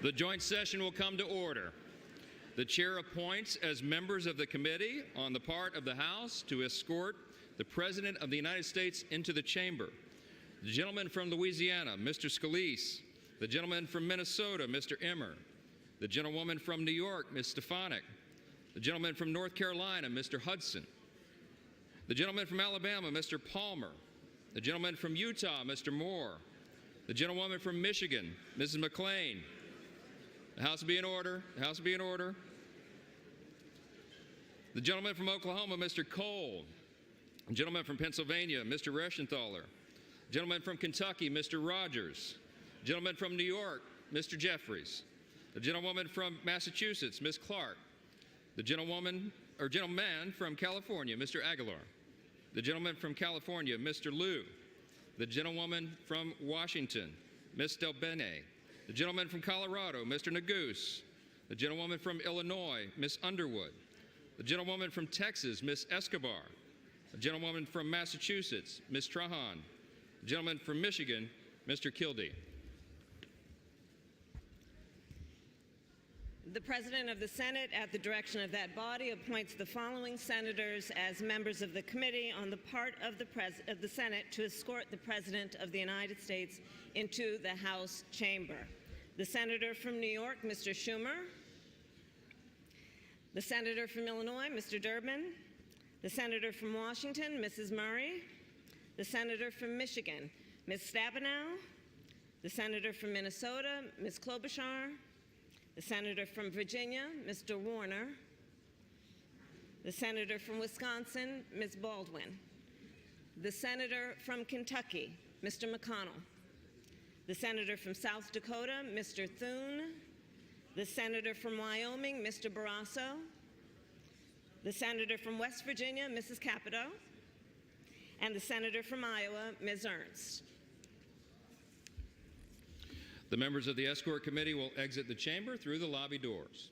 The joint session will come to order. The chair appoints as members of the committee on the part of the House to escort the President of the United States into the chamber. The gentleman from Louisiana, Mr. Scalise. The gentleman from Minnesota, Mr. Emmer. The gentlewoman from New York, Ms. Stefanik. The gentleman from North Carolina, Mr. Hudson. The gentleman from Alabama, Mr. Palmer. The gentleman from Utah, Mr. Moore. The gentlewoman from Michigan, Mrs. McClain. The House will be in order. The House will be in order. The gentleman from Oklahoma, Mr. Cole. The gentleman from Pennsylvania, Mr. Reschenthaler. The gentleman from Kentucky, Mr. Rogers. The gentleman from New York, Mr. Jeffries. The gentlewoman from Massachusetts, Ms. Clark. The gentleman from California, Mr. Aguilar. The gentleman from California, Mr. Liu. The gentlewoman from Washington, Ms. Del Bene. The gentleman from Colorado, Mr. Neguse. The gentlewoman from Illinois, Ms. Underwood. The gentlewoman from Texas, Ms. Escobar. The gentlewoman from Massachusetts, Ms. Trahan. The gentleman from Michigan, Mr. Kildee. The President of the Senate, at the direction of that body, appoints the following senators as members of the committee on the part of the Senate to escort the President of the United States into the House chamber. The Senator from New York, Mr. Schumer. The Senator from Illinois, Mr. Durbin. The Senator from Washington, Mrs. Murray. The Senator from Michigan, Ms. Stabenow. The Senator from Minnesota, Ms. Klobuchar. The Senator from Virginia, Mr. Warner. The Senator from Wisconsin, Ms. Baldwin. The Senator from Kentucky, Mr. McConnell. The Senator from South Dakota, Mr. Thune. The Senator from Wyoming, Mr. Barrasso. The Senator from West Virginia, Mrs. Capito. And the Senator from Iowa, Ms. Ernst. The members of the escort committee will exit the chamber through the lobby doors.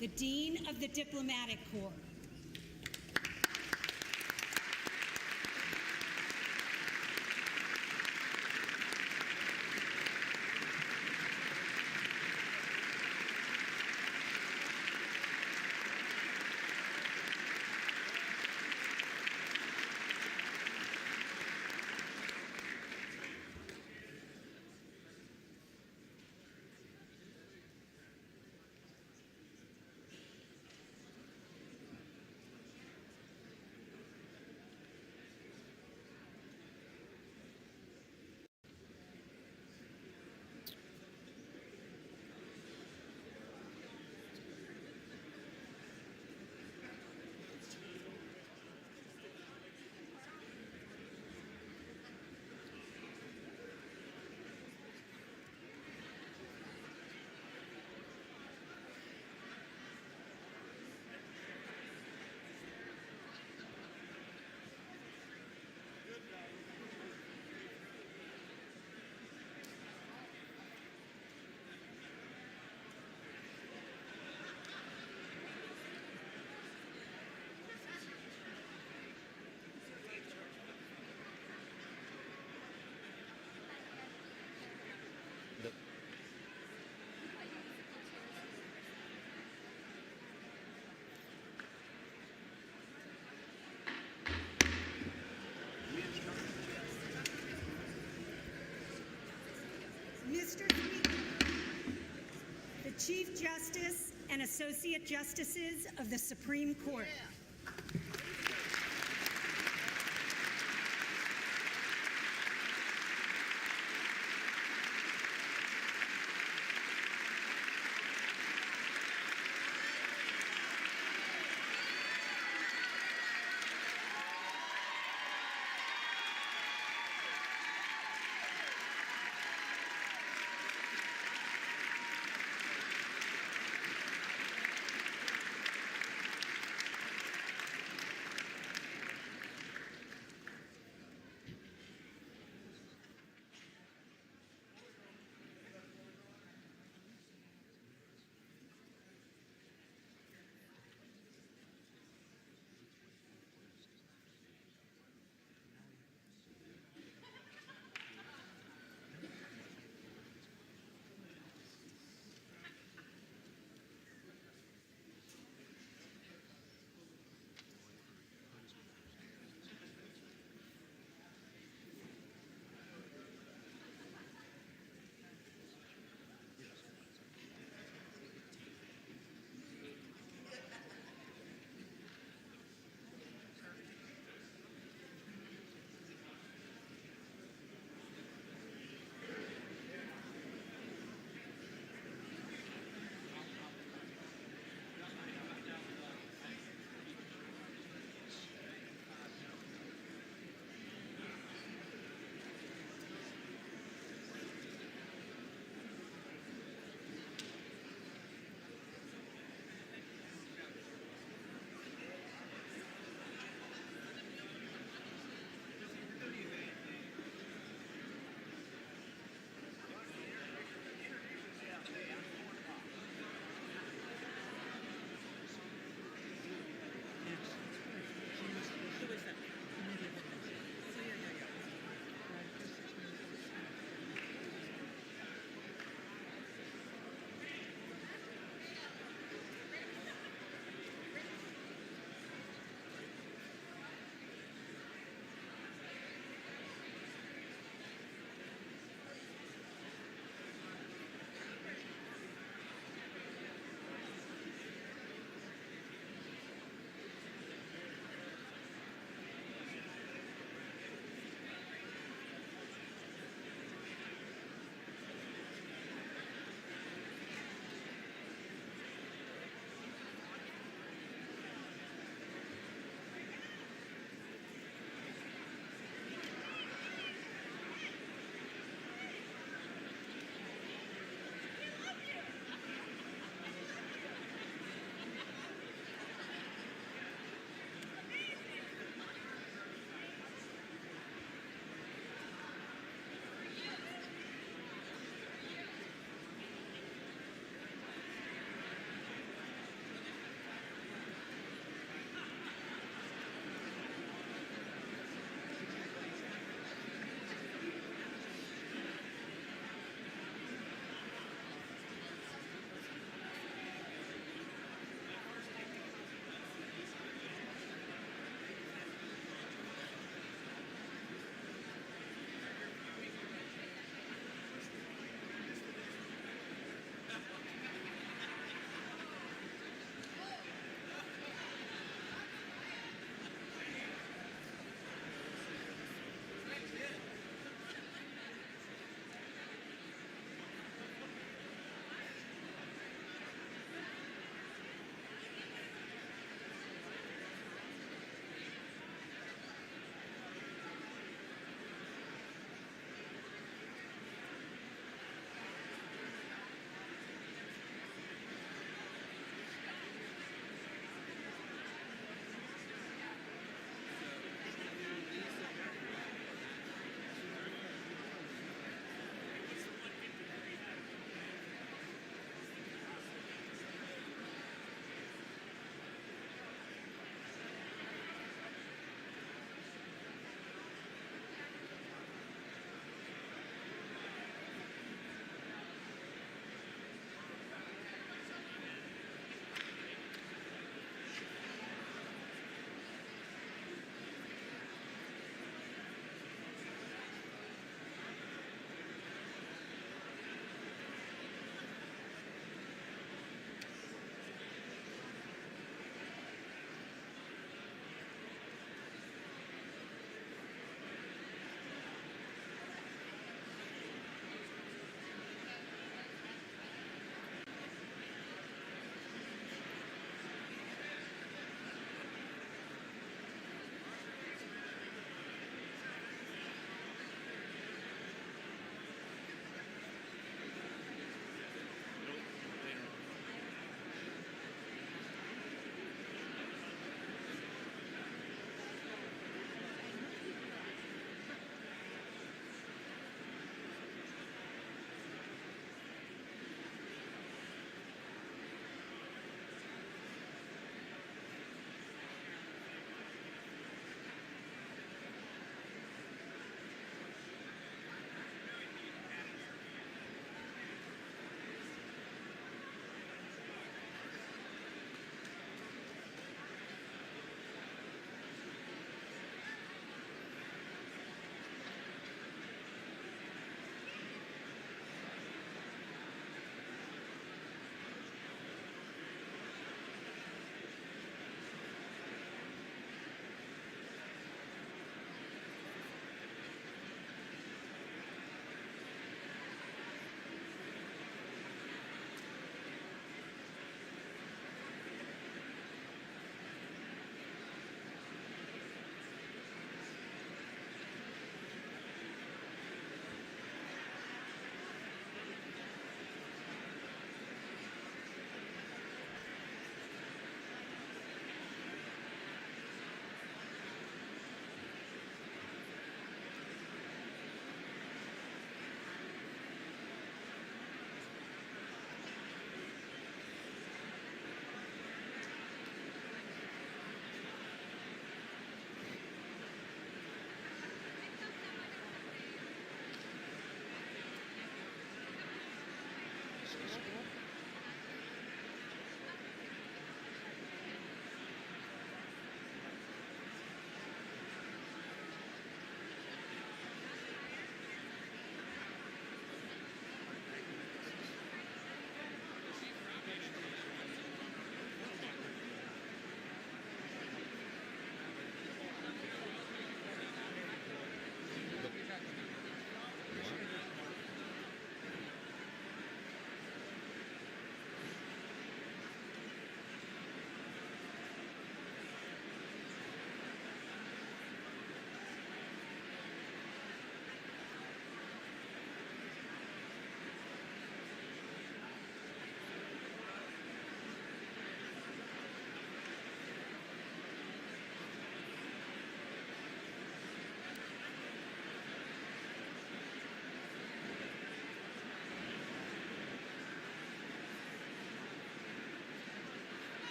The Dean of the Diplomatic Corps. Chief Justice and Associate Justices of the Supreme Court.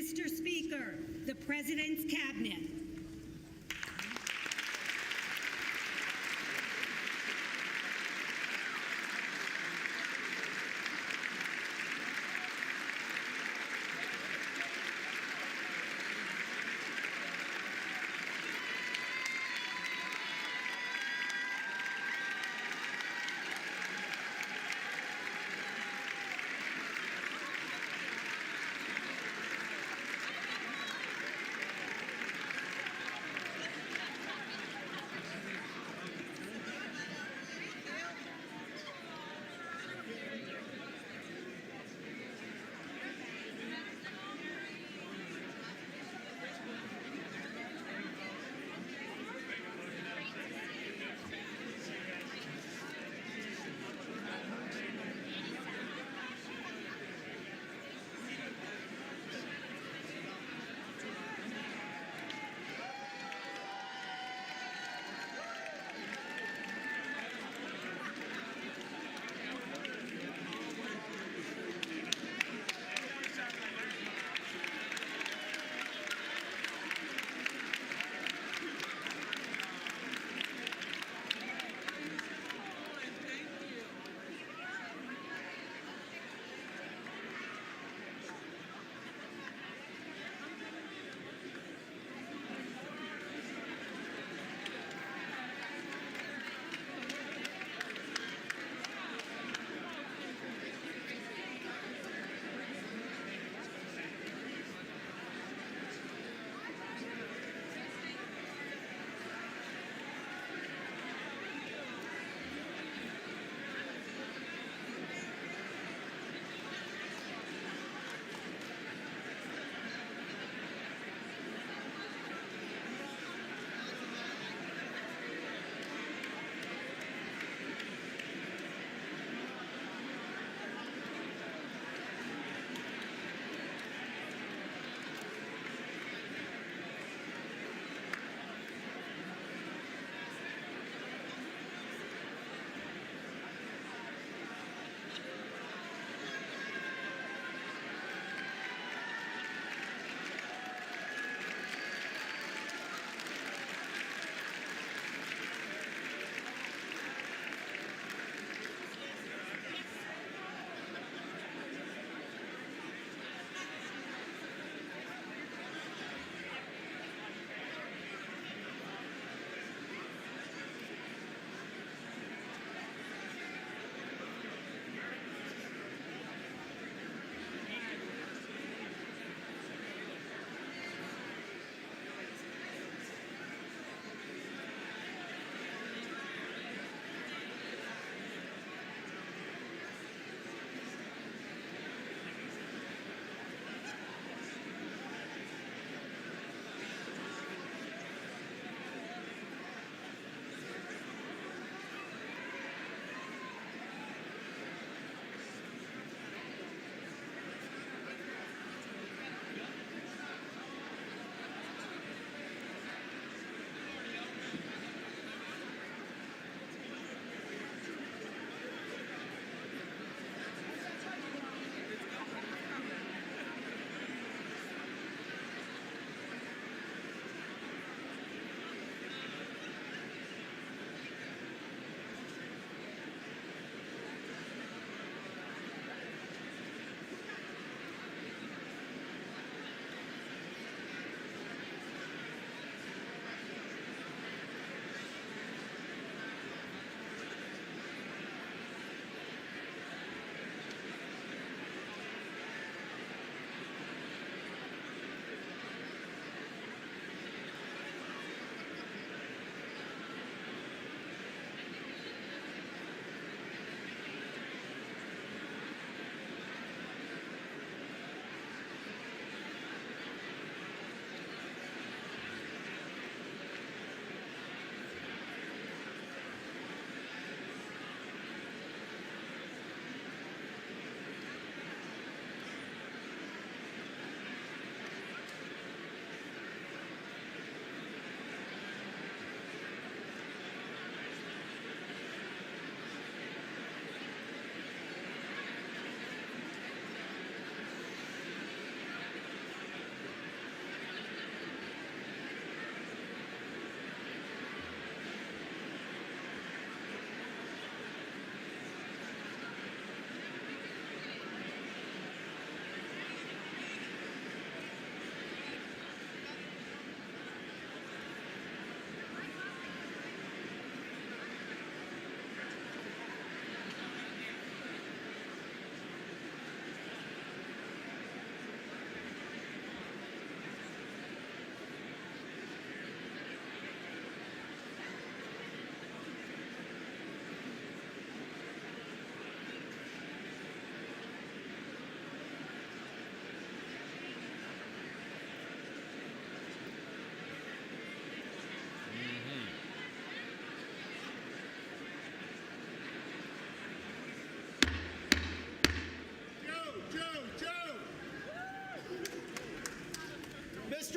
Mr. Speaker, the President's Cabinet.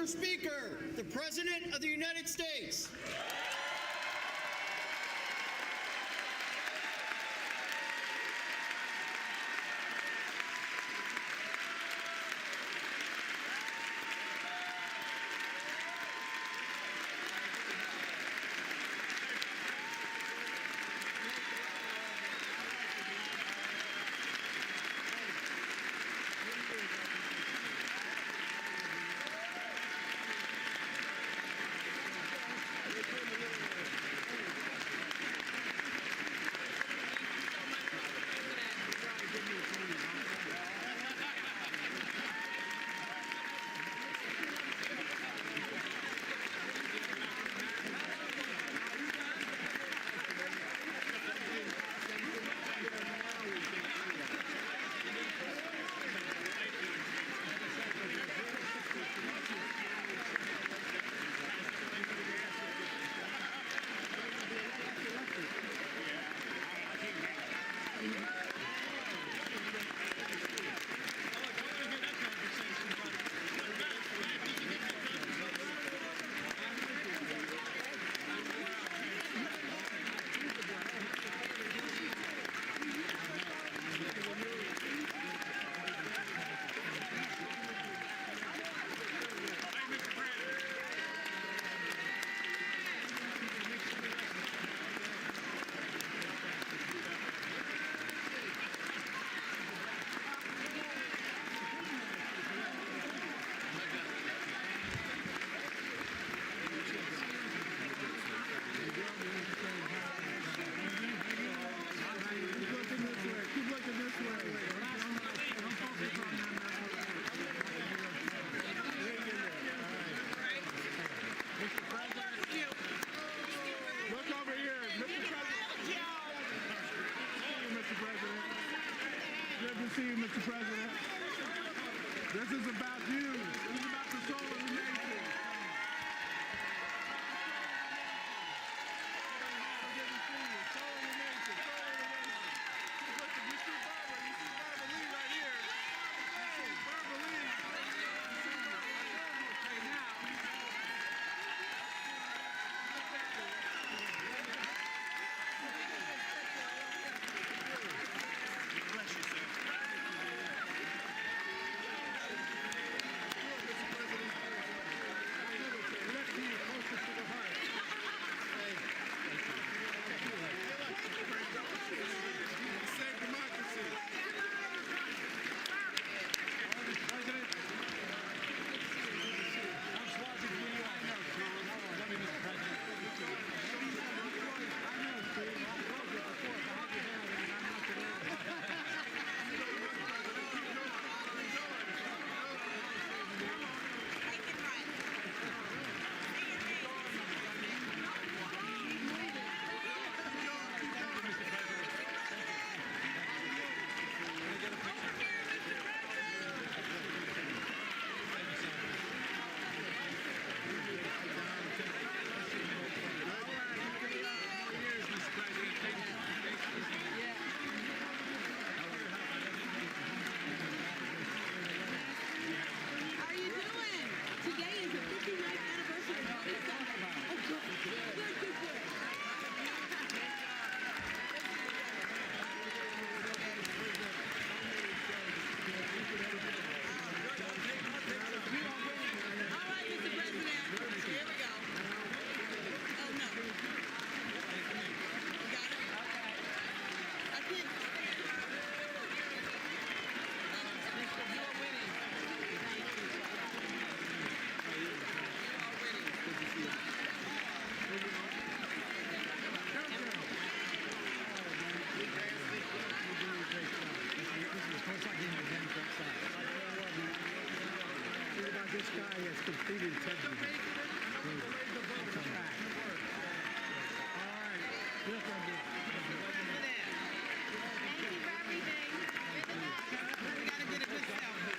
Mr. Speaker, the President of the United States. See you, Mr. President. This is about you. This is about the soul of the nation. Good to see you. Soul of the nation. Soul of the nation. Listen, you see Barbara. You see Barbara Lee right here. You see Barbara Lee. You see Barbara Lee. Okay, now. Bless you, sir. This guy has complete integrity. Come back. All right. Look at this. Thank you for everything. We gotta get a good selfie.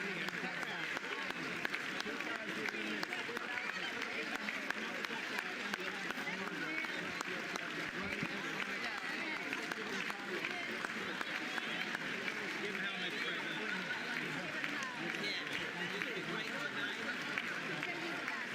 Give him helmet, President. Yeah. Right on.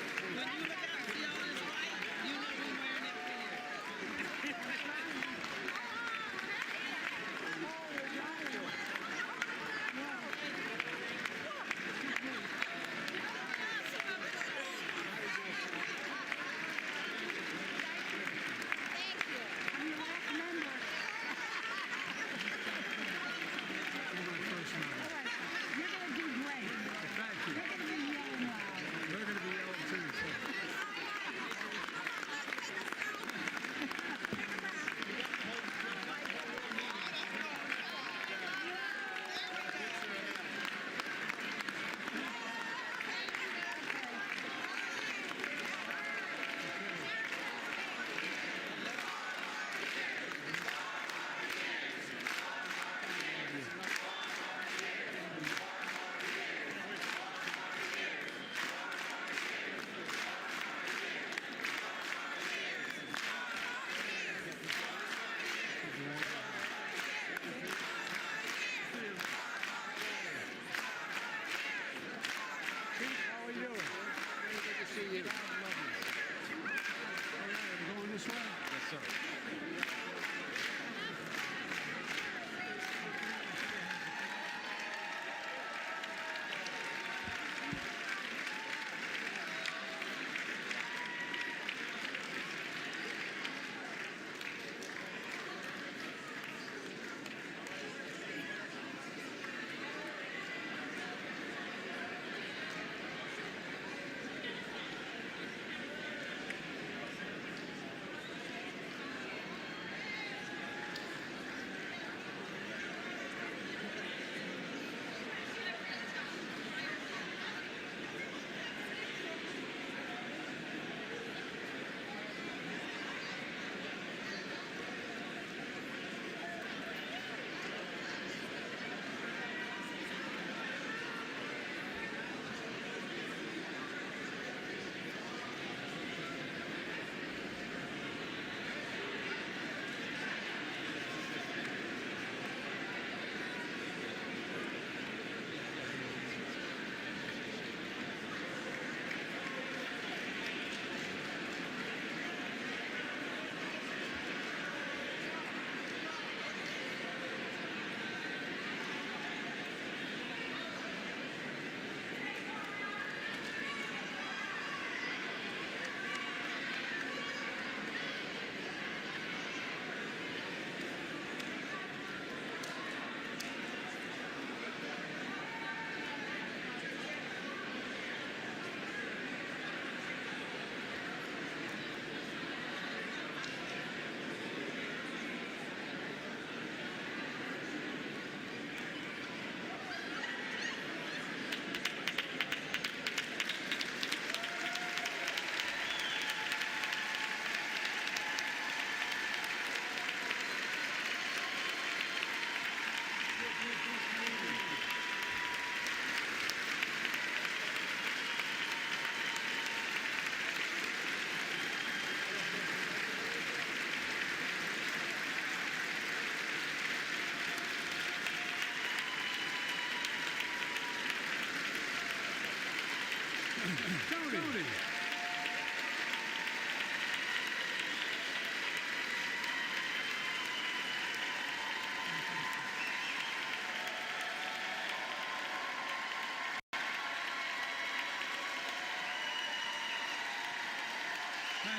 Tony.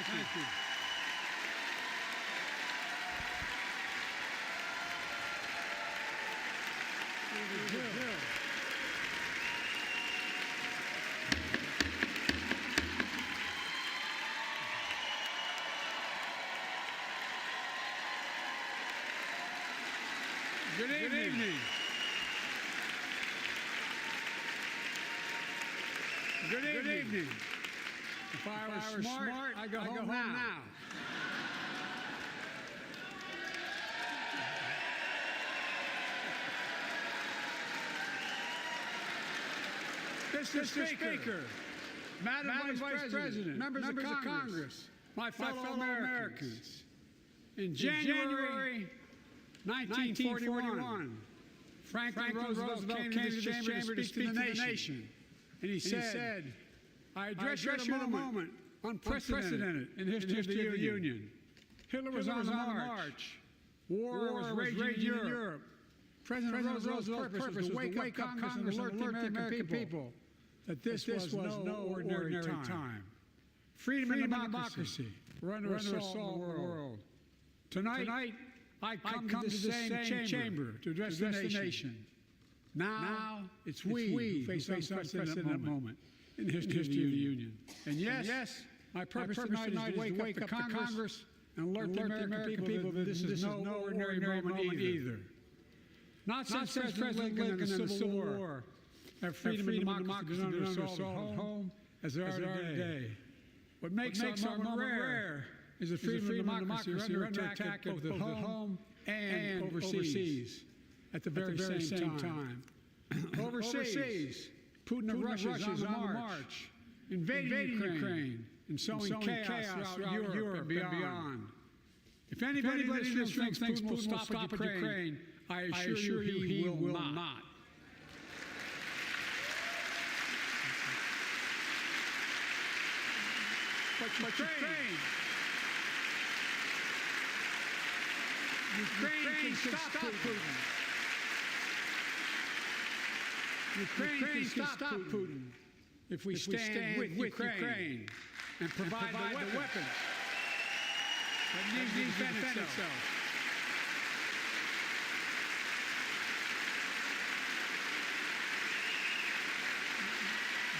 Thank you. Good evening. Good evening. If I were smart, I'd go home now. Mr. Speaker, Madam Vice President, members of Congress, my fellow Americans, in January 1941, Franklin Roosevelt came to this chamber to speak to the nation. And he said, I address you at a moment unprecedented in the history of the Union. Hitler was on the march. War was raging in Europe. President Roosevelt's purpose was to wake up Congress and alert the American people that this was no ordinary time. Freedom and democracy were under assault in the world. Tonight, I come to the same chamber to address the nation. Now, it's we who face this unprecedented moment in the history of the Union. And yes, my purpose tonight is to wake up the Congress and alert the American people that this is no ordinary moment either. Not since President Lincoln and the Civil War have freedom and democracy been under assault at home as they are today. What makes our moment rare is the freedom and democracy are under attack both at home and overseas at the very same time. Overseas, Putin of Russia is on the march, invading Ukraine and sowing chaos throughout Europe and beyond. If anybody in this room thinks Putin will stop at Ukraine, I assure you he will not. But Ukraine can stop Putin. Ukraine can stop Putin if we stand with Ukraine and provide the weapons that needs to defend itself.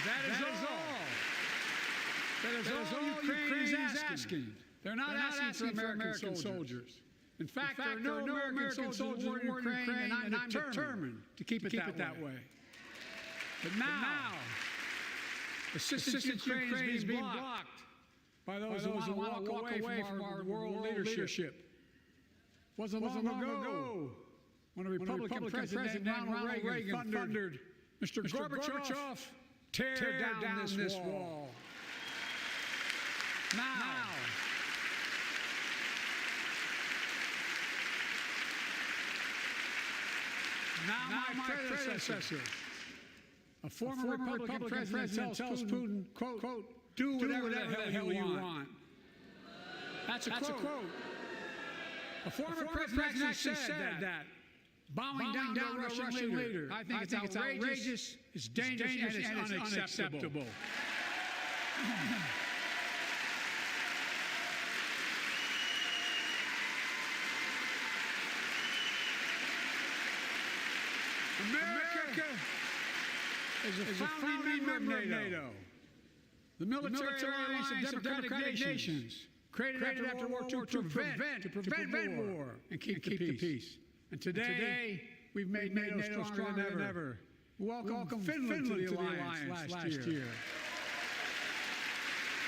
That is all Ukraine is asking. They're not asking for American soldiers. In fact, there are no American soldiers in Ukraine, and I'm determined to keep it that way. But now, assistance to Ukraine is being blocked by those who want to walk away from our world leadership. Wasn't long ago when a Republican President Ronald Reagan thundered, Mr. Gorbachev, tear down this wall. Now my predecessor, a former Republican president tells Putin, quote, do whatever the hell you want. That's a quote. A former president actually said that. Bowing down to a Russian leader. I think it's outrageous, it's dangerous, and it's unacceptable. America is a founding member of NATO, the military alliance of democratic nations, created after World War II to prevent war and keep the peace. And today, we've made NATO stronger than ever. We welcome Finland to the alliance last year.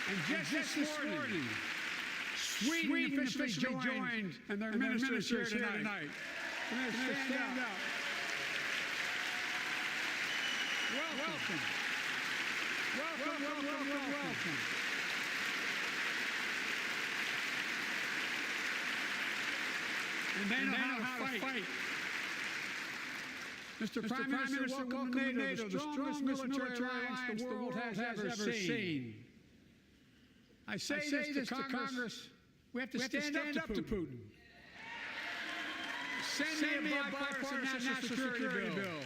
And just this morning, Sweden officially joined, and their ministers here tonight. Can they stand up? Welcome. And they know how to fight. Mr. Prime Minister, welcome to NATO, the strongest military alliance the world has ever seen. I say this to Congress, we have to stand up to Putin. Send me a bipartisan national security bill.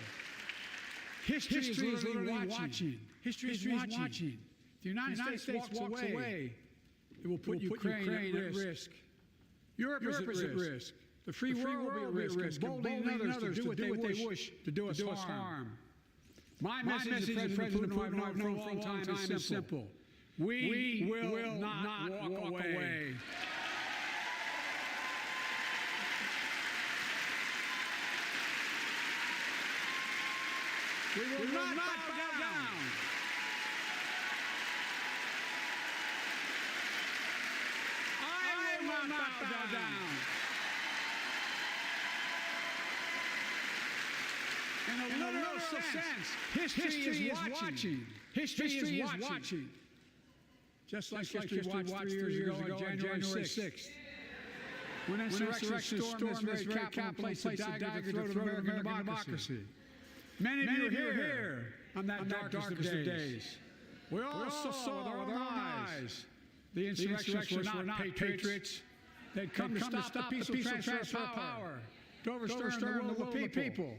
History is literally watching. History is watching. If the United States walks away, it will put Ukraine at risk. Europe is at risk. The free world will be at risk, emboldening others to do what they wish to do us harm. My message to President Putin, I've known for a long time, is simple. We will not walk away. We will not bow down. I will not bow down. In a literal sense, history is watching. History is watching. Just like history watched 3 years ago on January 6th. When insurrection stormed this very capital place to dagger the throat of American democracy. Many of you are here on that darkest of days. We also saw with our own eyes the insurrectionists were not patriots. They'd come to stop the peaceful transfer of power, to overturn the will of the people.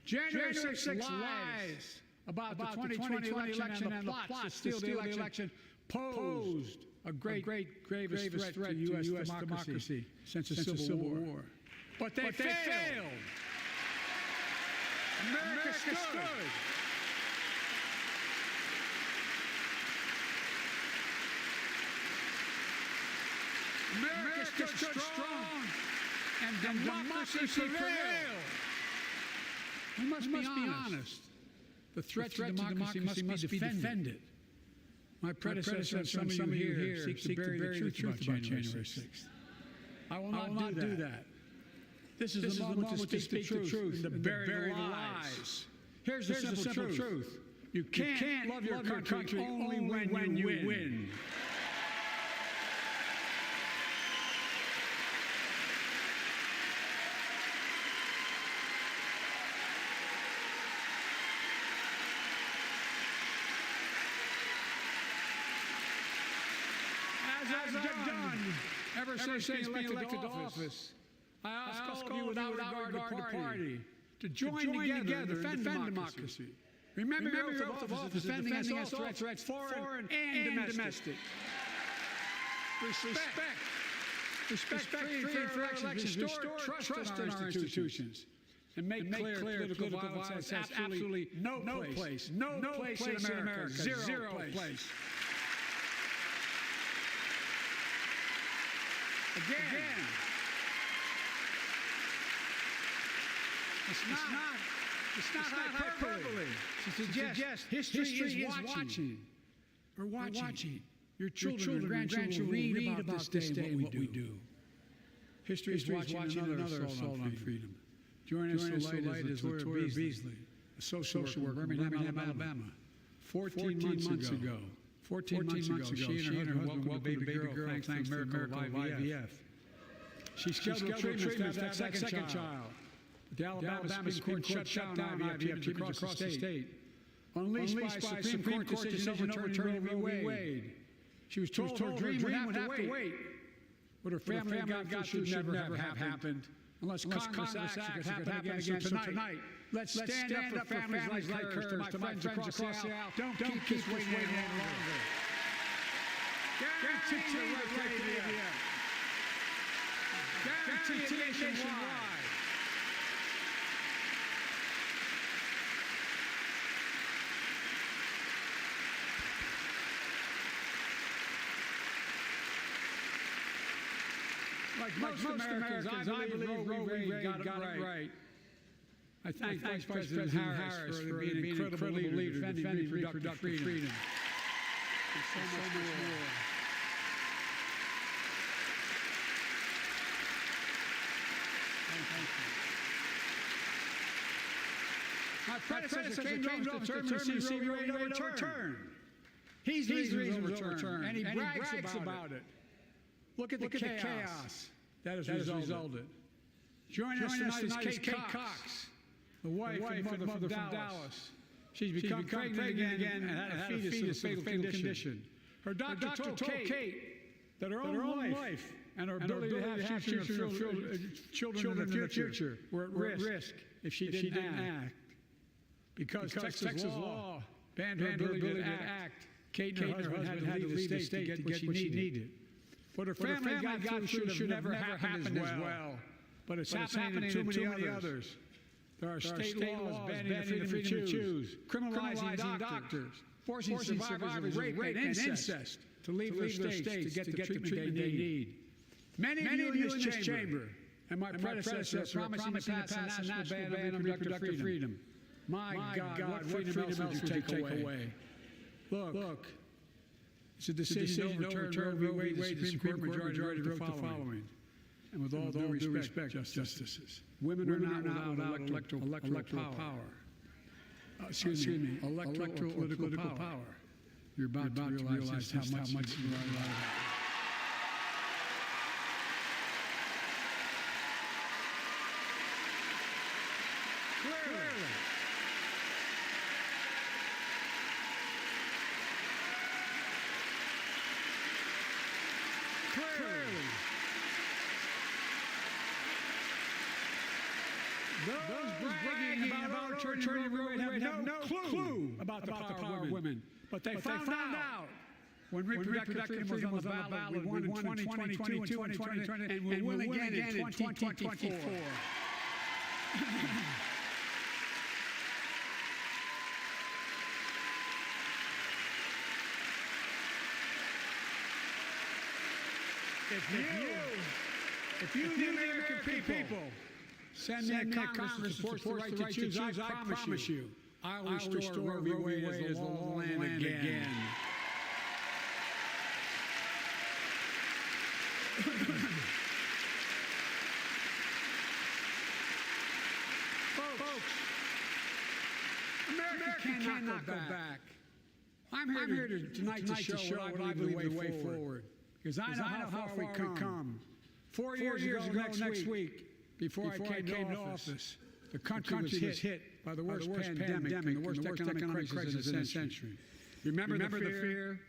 January 6 lies about the 2020 election and the plots to steal the election posed a gravest threat to U.S. democracy since the Civil War. But they failed. America stood. America stood strong, and democracy prevailed. We must be honest. The threat to democracy must be defended. My predecessor and some of you here seek to bury the truth about January 6th. I will not do that. This is the moment to speak the truth and to bury the lies. Here's the simple truth. You can't love your country only when you win. As I've done ever since being elected to office, I ask all of you without regard to party to join together and defend democracy. Remember your oath of office, defending us all threats, foreign and domestic. Respect free and fair elections, restore trust in our institutions, and make clear political violence has absolutely no place in America, zero place. Again. It's not hyperbole to suggest history is watching. We're watching. Your children and grandchildren read about this day and what we do. History is watching another assault on freedom. Join us so late as Latoya Beasley, a social worker in Birmingham, Alabama. 14 months ago, she and her husband welcomed a baby girl thanks to the miracle of IVF. She scheduled treatment to have that second child. The Alabama Supreme Court shut down IVF treatments across the state, unleashed by Supreme Court decision overturning Roe v. Wade. She was told her dream would have to wait. What her family got should never have happened unless Congress acts it could happen again. So tonight, let's stand up for families like hers. To my friends across the aisle, don't keep this waiting any longer. Guarantee the right to IVF. Guarantee it nationwide. Like most Americans, I believe Roe v. Wade got it right. I thank Vice President Harris for being an incredible leader defending reproductive freedom. And so much more. Thank you. My predecessor came to determine to see Roe v. Wade overturned. He's the reason it was overturned, and he brags about it. Look at the chaos that has resulted. Join us tonight is Kate Cox, the wife and mother from Dallas. She's become pregnant again and had a fetus with a fatal condition. Her doctor told Kate that her own life and her ability to have children in the future were at risk if she didn't act. Because Texas law banned her ability to act, Kate and her husband had to leave the state to get what she needed. What her family got through should have never happened as well. But it's happening in too many others. There are state laws banning the freedom to choose, criminalizing doctors, forcing survivors of rape and incest to leave their states to get the treatment they need. Many of you in this chamber and my predecessor promising to pass a national ban on reproductive freedom. My God, what freedom else would you take away? Look, it's a decision to overturn Roe v. Wade. The Supreme Court majority wrote the following. And with all due respect, justices, women are not allowed electoral power. Electoral political power. You're about to realize how much you are. Clearly. Those bragging about overturning Roe v. Wade have no clue about the power of women. But they found out when reproductive freedom was on the ballot. We won in 2022 and 2020, and we'll win again in 2024. If you the American people send me a Congress that supports the right to choose, I promise you, I'll restore Roe v. Wade as the law of the land again. Folks, America cannot go back. I'm here tonight to show what I believe the way forward. Because I know how far we come. 4 years ago next week, before I came to office, the country was hit by the worst pandemic and the worst economic crisis in a century. Remember the fear,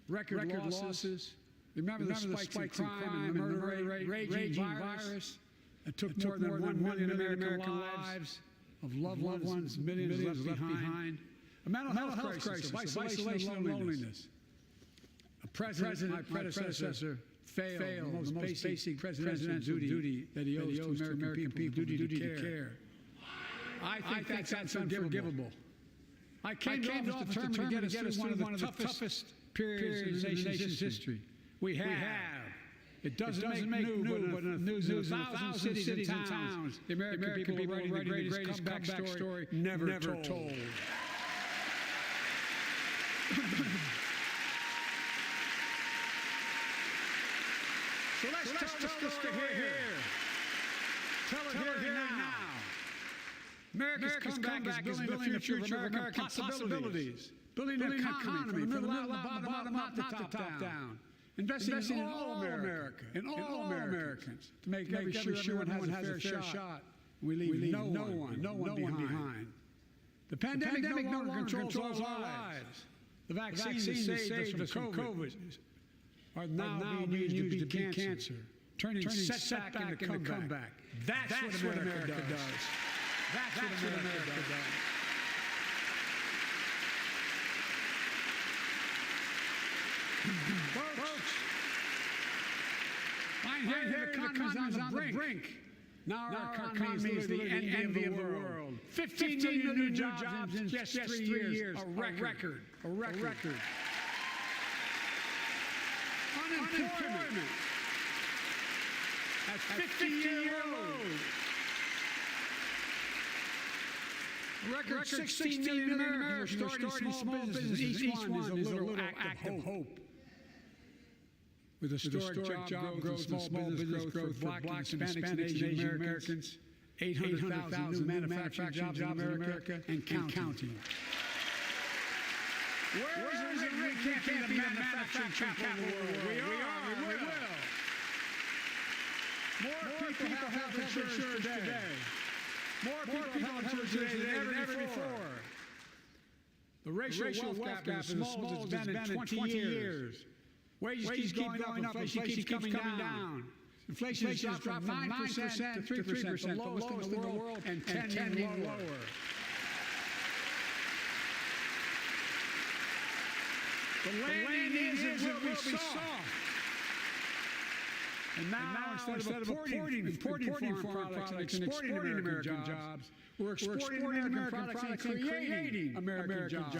record losses. Remember the spikes in crime and murder rate, raging virus that took more than 1 million American lives of loved ones, millions left behind. A mental health crisis of isolation and loneliness. A president, my predecessor, failed the most basic presidential duty that he owes to American people, duty to care. I think that's unforgivable. I came to office determined to get us through one of the toughest periods in the nation's history. We have. It doesn't make new, but in a thousand cities and towns, the American people are writing the greatest comeback story never told. So let's tell the story here. Tell it here now. America's comeback is building the future of American possibilities. Building an economy from the bottom up to top down. Investing in all America, in all Americans, to make sure everyone has a fair shot. We leave no one behind. The pandemic no longer controls our lives. The vaccines that saved us from COVID are now being used to beat cancer, turning setback into comeback. That's what America does. That's what America does. Folks, I'm hearing the economy's on the brink. Now our economy is the envy of the world. 15 million new jobs in just 3 years. A record. Unemployment at 50-year lows. A record 16 million Americans are starting small businesses. Each one is a little act of hope. With historic job growth and small business growth for Black, Hispanics, and Asian Americans, 800,000 new manufacturing jobs in America and counting. Where is it we can't be the manufacturing capital of the world? We will. More people have health insurance today More people have health insurance than ever before. The racial wealth gap is as small as it's been in 20 years. Wages keep going up, inflation keeps coming down. Inflation has dropped from 9% to 3%, the lowest in the world, and tending lower. The landing is and will be soft. And now, instead of importing foreign products and exporting American jobs, we're exporting American products and creating American jobs.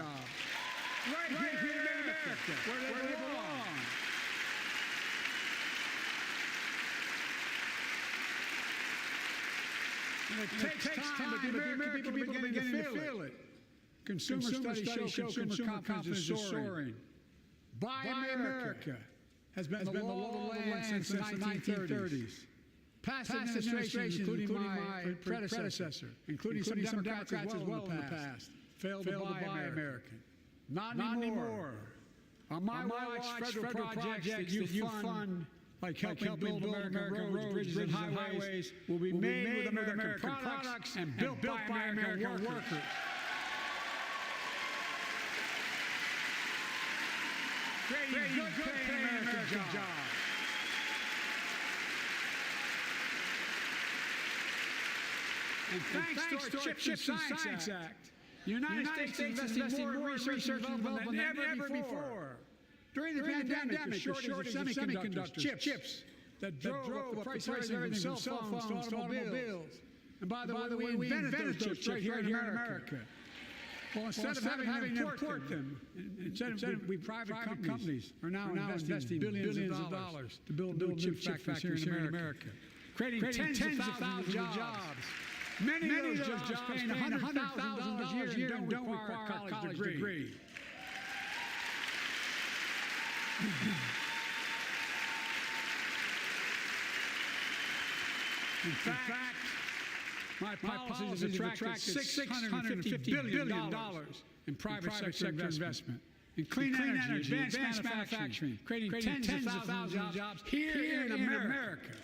Right here in America, where they belong. And it takes time, but the American people are beginning to feel it. Consumer studies show consumer confidence is soaring. Buy America has been the law of the land since the 1930s. Past administrations, including my predecessor, including some Democrats as well in the past, failed to buy American. Not anymore. On my watch, federal projects that you fund, like helping build American roads, bridges, and highways, will be made with American products and built by American workers. Creating good paying American jobs. And thanks to our CHIPS and Science Act, the United States is investing more in research and development than ever before. During the pandemic, the shortage of semiconductors, chips, that drove the price of everything from cell phones to automobiles. And by the way, we invented those chips right here in America. Well, instead of having to import them, private companies are now investing billions of dollars to build new chip factories here in America, creating tens of thousands of jobs. Many of those jobs paying $100,000 a year and don't require a college degree. In fact, my policies have attracted $650 billion in private sector investment in clean energy, advanced manufacturing, creating tens of thousands of jobs here in America.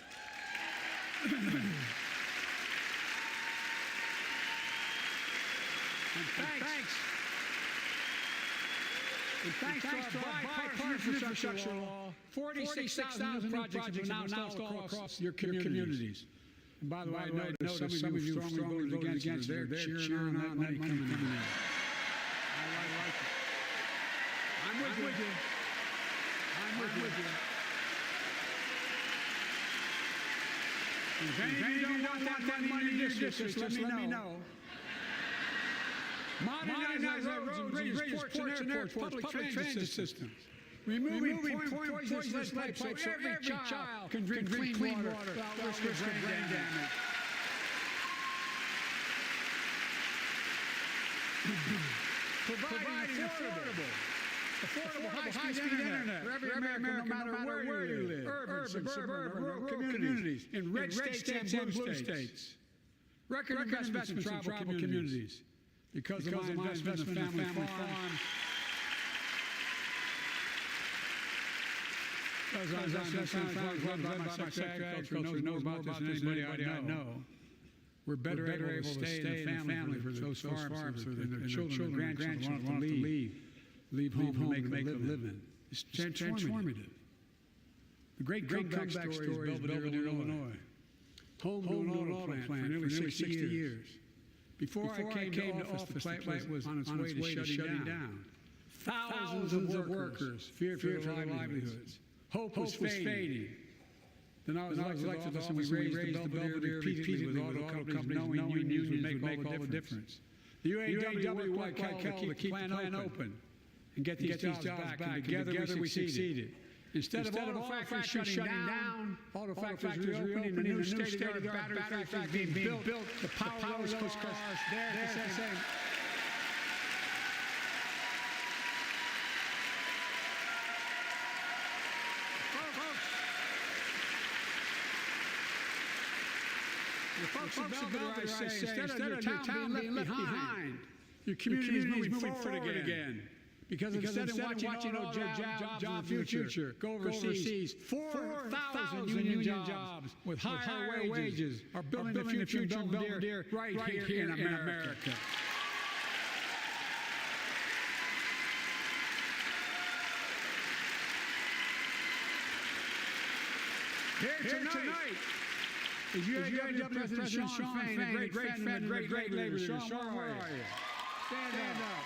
Thanks to our bipartisan infrastructure law, 46,000 projects have now installed across your communities. And by the way, I know some of you strongly voted against it. They're cheering on that money coming in. I like it. I'm with you. I'm with you. If any of you don't want that money in your district, just let me know. Modernize our roads and bridges, ports and airports, public transit systems. Removing poisonous lead pipes so every child can drink clean water without risk of brain damage. Providing affordable high-speed internet for every American, no matter where you live, urban, suburban, rural communities, in red states and blue states. Record investments in tribal communities. Because of my investment in the family farm. Because I was run by my Secretary of Agriculture, knows more about this than anybody I know. We're better able to stay in the family for those farms so that their children and grandchildren won't have to leave home to make a living. It's transformative. The great comeback story is Belvedere, Illinois. Home to an auto plant for nearly 60 years. Before I came to office, the plant was on its way to shutting down. Thousands of workers feared for their livelihoods. Hope was fading. Then I was elected to office and we raised the Belvedere repeatedly with auto companies knowing unions would make all the difference. The UAW worked like hell to keep the plant open and get these jobs back, and together we succeeded. Instead of auto factories shutting down, auto factories reopening, and a new state-of-the-art battery factory being built, the power of those cars there to say, the folks of Belvedere say, instead of your town being left behind, your community is moving forward again. Because instead of watching auto jobs in the future go overseas, 4,000 union jobs with higher wages are building the future in Belvedere right here in America. Here tonight is UAW President Shawn Fain, a great friend, great labor leader. Shawn, where are you? Stand up.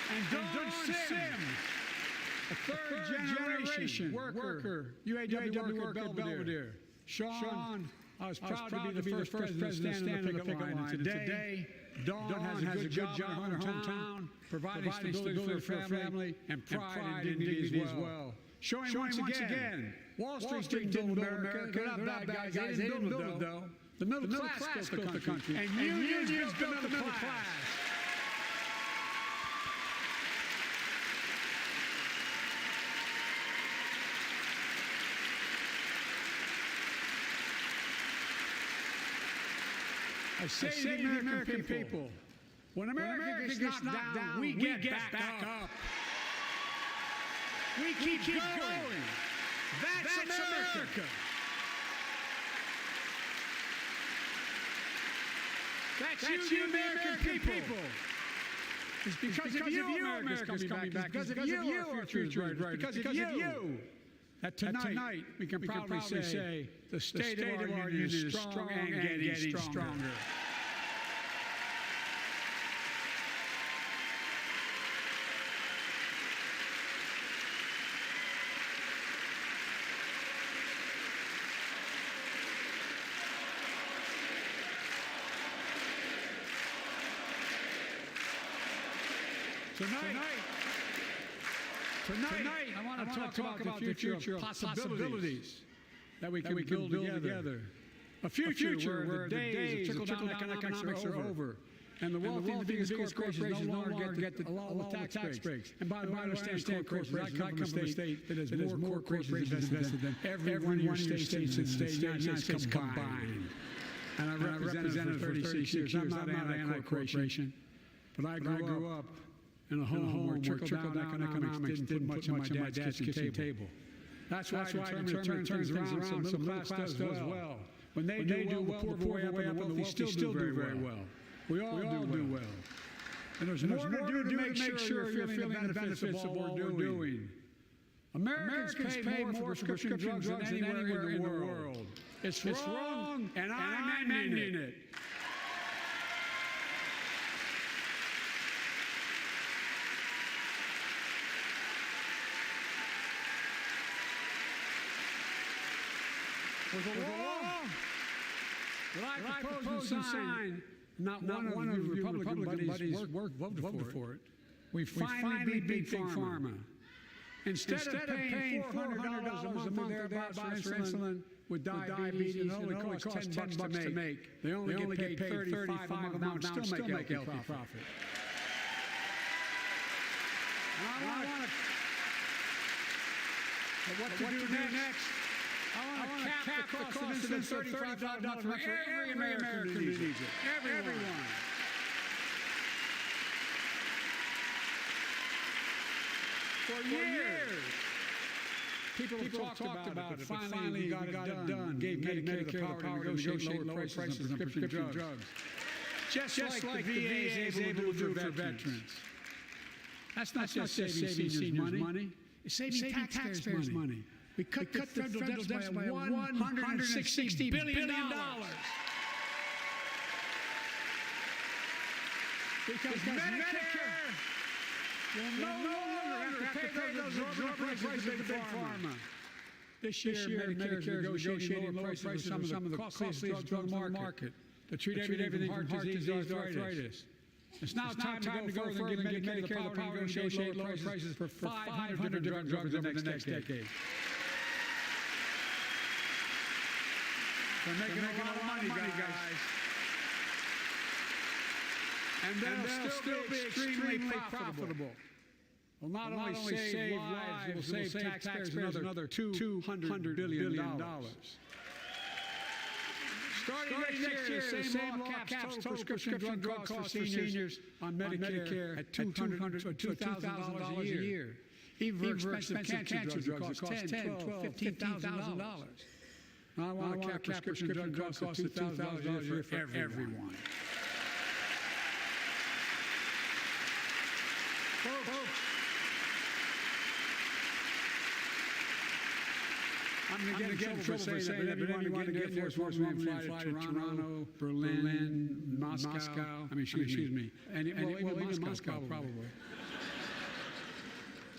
And Dawn Sims, a third-generation worker, UAW worker Belvedere. Shawn, I was proud to be the first president to stand on the picket line. And today, Dawn has a good job in her hometown, providing stability for her family and pride and dignity as well. Showing once again, Wall Street didn't build America. They're not bad guys. They didn't build it, though. The middle class built the country. And unions built the middle class. I say to the American people, when America gets knocked down, we get back up. We keep going. That's America. That's you, the American people. It's because of you America's coming back. It's because of you our future is bright. It's because of you that tonight we can proudly say the state of our union is strong and getting stronger. Tonight, I want to talk about the future of possibilities that we can build together. A future where the days of trickle-down economics are over, and the wealthy and the biggest corporations no longer get all the tax breaks. And by the way, I understand corporations. I come from a state that has more corporations invested than every one of your states in the United States combined. And I represented for 36 years. I'm not anti-corporation, but I grew up in a home where trickle-down economics didn't put much on my dad's kitchen table. That's why I determined to turn things around so the middle class does well. When they do well, the poor way up and the wealthy still do very well. We all do well. And there's more to do to make sure you're feeling the benefits of all we're doing. Americans pay more for prescription drugs than anywhere in the world. It's wrong, and I'm ending it. With a law that I proposed and signed, not one of your Republican buddies voted for it. We finally beat Big Pharma. Instead of paying $400 a month for their insulin with diabetes, and it only costs $10 to make, they only get paid $35 a month and still make a healthy profit. What to do next? I want to cap the cost of insulin $35 for every American who needs it. Everyone. For years, people have talked about it. Finally, we got it done. Gave Medicare the power to negotiate lower prices on prescription drugs. Just like the VA is able to do for veterans. That's not just saving seniors money. It's saving taxpayers money. We cut federal debt by $160 billion. Because Medicare will no longer have to pay those exorbitant prices to Big Pharma. This year, Medicare is negotiating lower prices for some of the costliest drugs on the market to treat everything from heart disease to arthritis. It's now time to go further and give Medicare the power to negotiate lower prices for 500 different drugs over the next decade. They're making a lot of money, guys. And they'll still be extremely profitable. will not only save lives, it will save taxpayers another $200 billion. Starting next year, the same law caps total prescription drug costs for seniors on Medicare at $2,000 a year. Even for expensive cancer drugs, it costs $10,000, $12,000, $15,000. I want to cap prescription drug costs at $2,000 a year for everyone. Folks, I'm going to get in trouble for saying that, but anyone to get Air Force One fly to Toronto, Berlin, Moscow. Excuse me. Even Moscow, probably.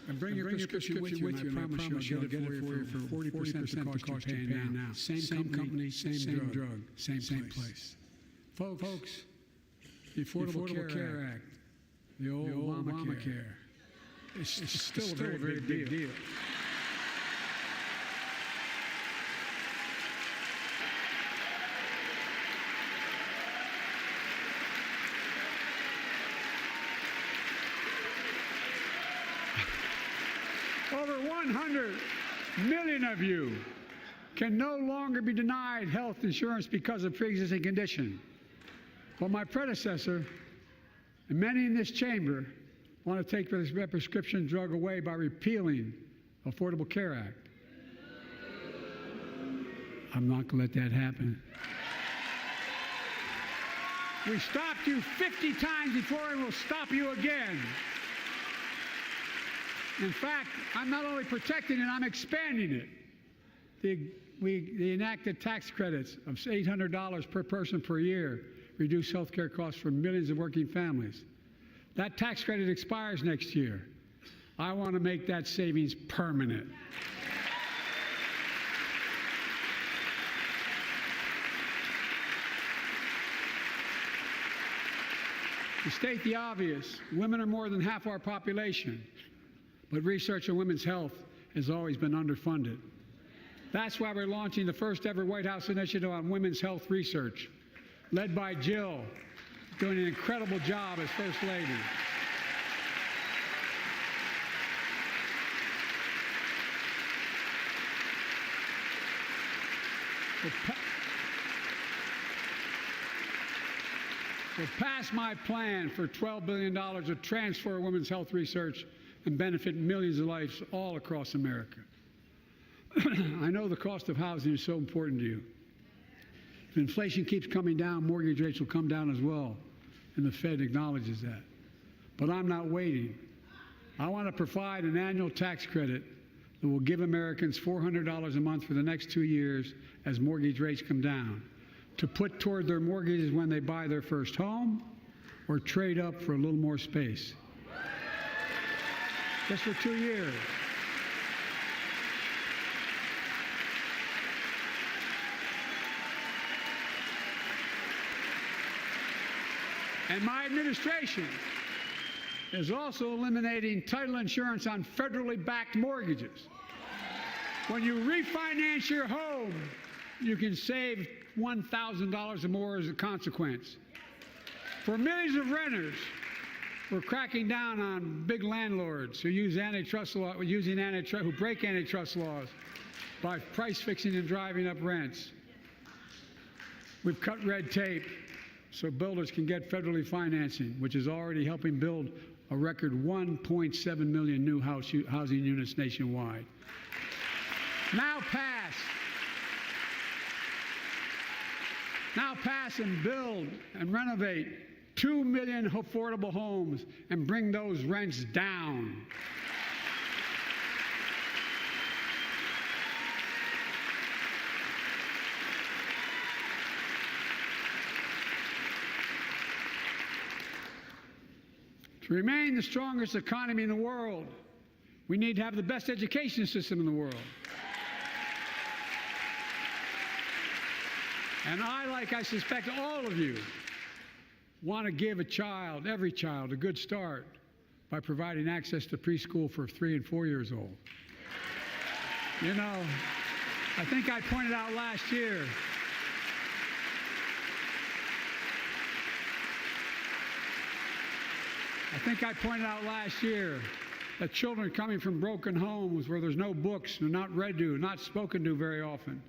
And bring your prescription with you, and I promise you I'll get it for you for 40% the cost you're paying now. Same company, same drug, same place. Folks, the Affordable Care Act, the old Obamacare, it's still a very big deal. Over 100 million of you can no longer be denied health insurance because of pre-existing condition. But my predecessor and many in this chamber want to take this prescription drug away by repealing the Affordable Care Act. I'm not going to let that happen. We stopped you 50 times before and we'll stop you again. In fact, I'm not only protecting it, I'm expanding it. The enacted tax credits of $800 per person per year reduce health care costs for millions of working families. That tax credit expires next year. I want to make that savings permanent. To state the obvious, women are more than half our population. But research on women's health has always been underfunded. That's why we're launching the first ever White House initiative on women's health research, led by Jill, doing an incredible job as First Lady. We'll pass my plan for $12 billion to transfer women's health research and benefit millions of lives all across America. I know the cost of housing is so important to you. If inflation keeps coming down, mortgage rates will come down as well, and the Fed acknowledges that. But I'm not waiting. I want to provide an annual tax credit that will give Americans $400 a month for the next 2 years as mortgage rates come down, to put toward their mortgages when they buy their first home or trade up for a little more space. Just for 2 years. And my administration is also eliminating title insurance on federally backed mortgages. When you refinance your home, you can save $1,000 or more as a consequence. For millions of renters, we're cracking down on big landlords who use antitrust law, who break antitrust laws by price fixing and driving up rents. We've cut red tape so builders can get federally financing, which is already helping build a record 1.7 million new housing units nationwide. Now pass and build and renovate 2 million affordable homes and bring those rents down. To remain the strongest economy in the world, we need to have the best education system in the world. And I suspect all of you, want to give every child, a good start by providing access to preschool for 3 and 4 years old. You know, I think I pointed out last year, that children coming from broken homes where there's no books, they're not read to, not spoken to very often,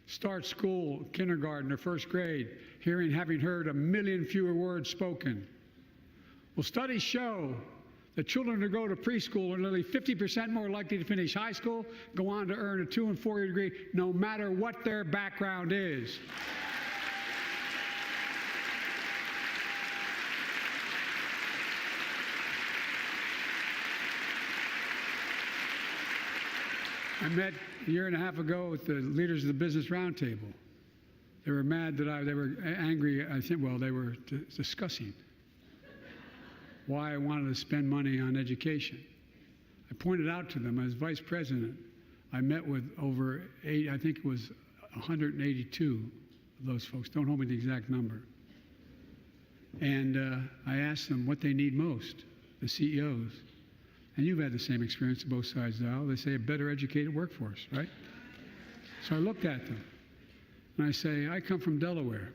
start school, kindergarten or first grade, having heard 1 million fewer words spoken. Well, studies show that children who go to preschool are nearly 50% more likely to finish high school, go on to earn a 2- and 4-year degree, no matter what their background is. I met a year and a half ago with the leaders of the Business Roundtable. They were mad that they were angry. I think, well, they were discussing why I wanted to spend money on education. I pointed out to them as vice president, I met with over I think it was 182 of those folks. Don't hold me to the exact number. And I asked them what they need most, the CEOs. And you've had the same experience on both sides of the aisle. They say a better educated workforce, right? So I looked at them and I say, I come from Delaware.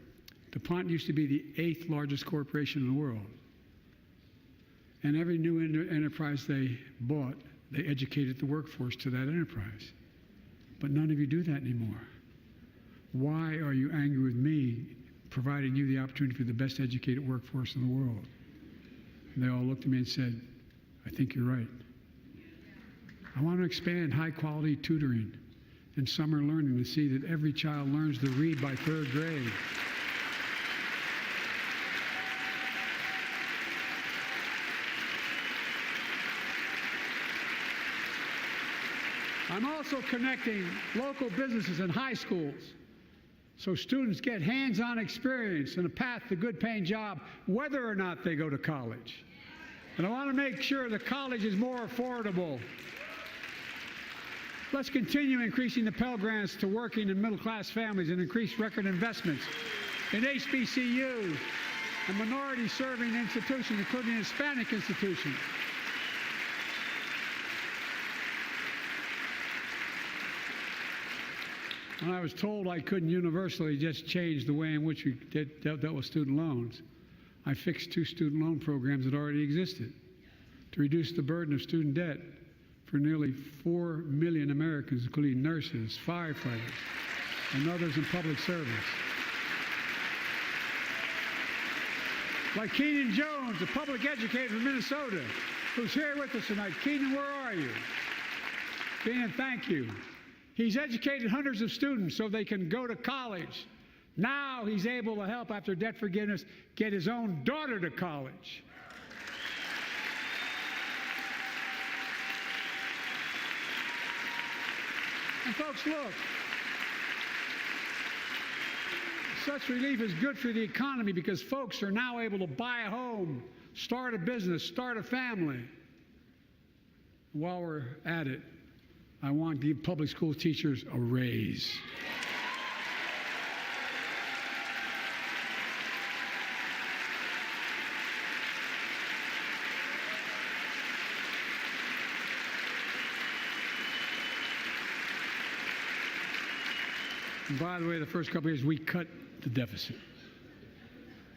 DuPont used to be the 8th largest corporation in the world. And every new enterprise they bought, they educated the workforce to that enterprise. But none of you do that anymore. Why are you angry with me providing you the opportunity for the best educated workforce in the world? And they all looked at me and said, I think you're right. I want to expand high-quality tutoring and summer learning to see that every child learns to read by 3rd grade. I'm also connecting local businesses and high schools so students get hands-on experience and a path to a good-paying job whether or not they go to college. And I want to make sure the college is more affordable. Let's continue increasing the Pell Grants to working and middle-class families and increase record investments in HBCUs and minority-serving institutions, including Hispanic institutions. When I was told I couldn't universally just change the way in which we dealt with student loans, I fixed 2 student loan programs that already existed to reduce the burden of student debt for nearly 4 million Americans, including nurses, firefighters, and others in public service. Like Keenan Jones, a public educator from Minnesota, who's here with us tonight. Keenan, where are you? Keenan, thank you. He's educated hundreds of students so they can go to college. Now he's able to help, after debt forgiveness, get his own daughter to college. And folks, look, such relief is good for the economy because folks are now able to buy a home, start a business, start a family. While we're at it, I want to give public school teachers a raise. And by the way, the first couple of years, we cut the deficit.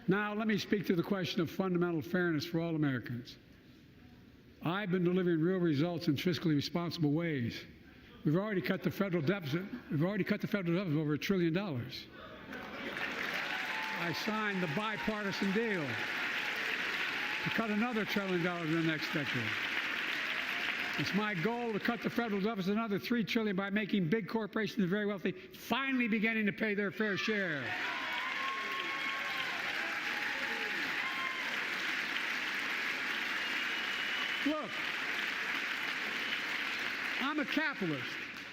Now, let me speak to the question of fundamental fairness for all Americans. I've been delivering real results in fiscally responsible ways. We've already cut the federal deficit. We've already cut the federal deficit over $1 trillion. I signed the bipartisan deal to cut another $1 trillion in the next decade. It's my goal to cut the federal deficit another $3 trillion by making big corporations and the very wealthy finally beginning to pay their fair share. Look, I'm a capitalist.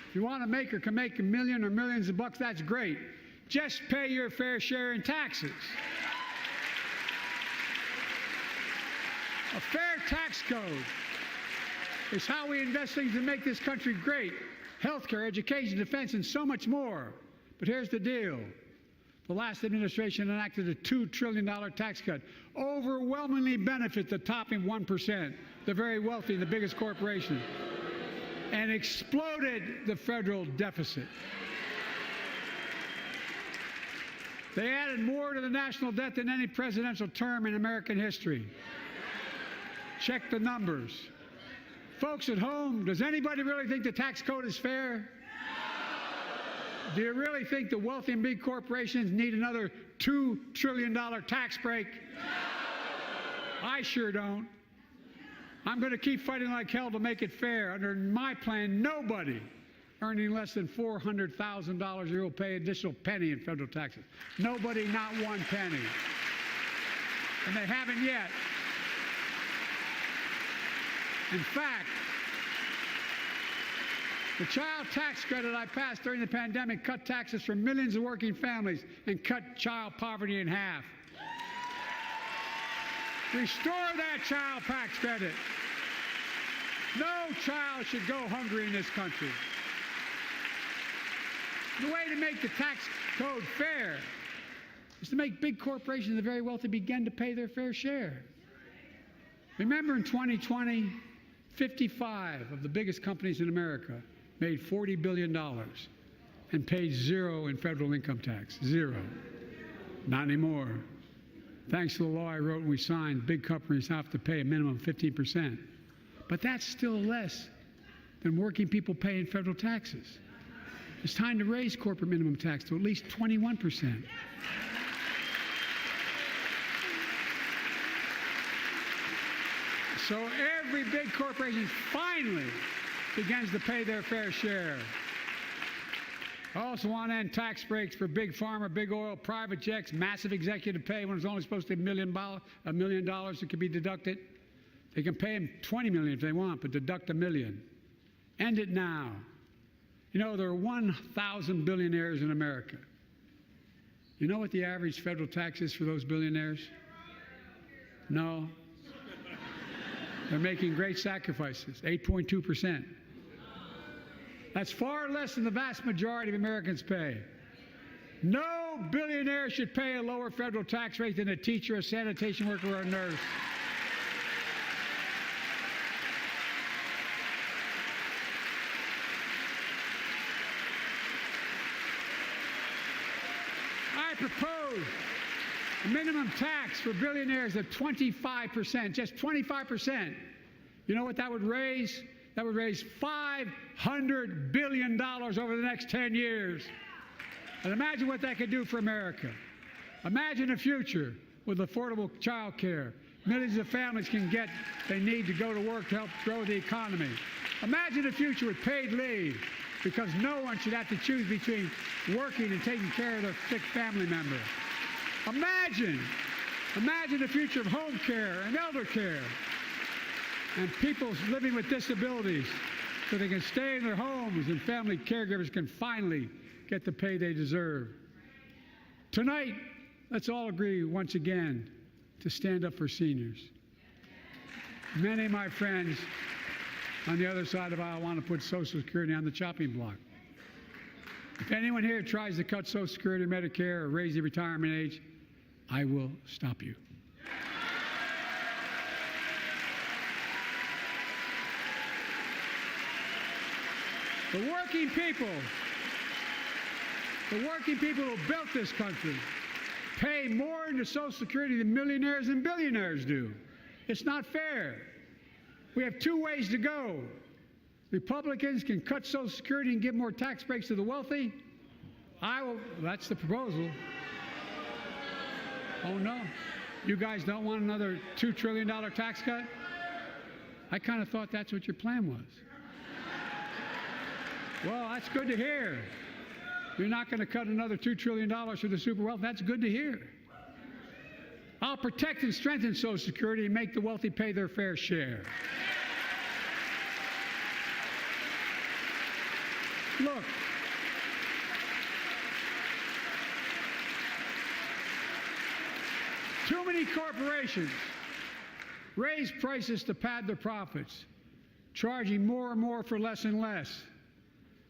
If you want to make or can make $1 million or millions of bucks, that's great. Just pay your fair share in taxes. A fair tax code is how we invest things to make this country great. Healthcare, education, defense, and so much more. But here's the deal. The last administration enacted a $2 trillion tax cut, overwhelmingly benefit the top 1%, the very wealthy and the biggest corporations, and exploded the federal deficit. They added more to the national debt than any presidential term in American history. Check the numbers. Folks at home, does anybody really think the tax code is fair? Do you really think the wealthy and big corporations need another $2 trillion tax break? I sure don't. I'm going to keep fighting like hell to make it fair. Under my plan, nobody earning less than $400,000 a year will pay an additional penny in federal taxes. Nobody, not one penny. And they haven't yet. In fact, the child tax credit I passed during the pandemic cut taxes for millions of working families and cut child poverty in half. Restore that child tax credit. No child should go hungry in this country. The way to make the tax code fair is to make big corporations and the very wealthy begin to pay their fair share. Remember in 2020, 55 of the biggest companies in America made $40 billion and paid zero in federal income tax. Zero. Not anymore. Thanks to the law I wrote and we signed, big companies have to pay a minimum of 15%. But that's still less than working people pay in federal taxes. It's time to raise corporate minimum tax to at least 21%. So every big corporation finally begins to pay their fair share. I also want to end tax breaks for big pharma, big oil, private jets, massive executive pay when it's only supposed to be $1 million that can be deducted. They can pay them $20 million if they want, but deduct $1 million. End it now. You know, there are 1,000 billionaires in America. You know what the average federal tax is for those billionaires? No. They're making great sacrifices, 8.2%. That's far less than the vast majority of Americans pay. No billionaire should pay a lower federal tax rate than a teacher, a sanitation worker, or a nurse. I propose a minimum tax for billionaires of 25%, just 25%. You know what that would raise? That would raise $500 billion over the next 10 years. And imagine what that could do for America. Imagine a future with affordable child care. Millions of families can get they need to go to work to help grow the economy. Imagine a future with paid leave, because no one should have to choose between working and taking care of their sick family member. Imagine a future of home care and elder care, and people living with disabilities so they can stay in their homes and family caregivers can finally get the pay they deserve. Tonight, let's all agree once again to stand up for seniors. Many of my friends on the other side of the aisle want to put Social Security on the chopping block. If anyone here tries to cut Social Security or Medicare or raise the retirement age, I will stop you. The working people who built this country pay more into Social Security than millionaires and billionaires do. It's not fair. We have two ways to go. Republicans can cut Social Security and give more tax breaks to the wealthy. That's the proposal. Oh no, you guys don't want another $2 trillion tax cut? I kind of thought that's what your plan was. Well, that's good to hear. You're not going to cut another $2 trillion for the super wealthy. That's good to hear. I'll protect and strengthen Social Security and make the wealthy pay their fair share. Look, too many corporations raise prices to pad their profits, charging more and more for less and less.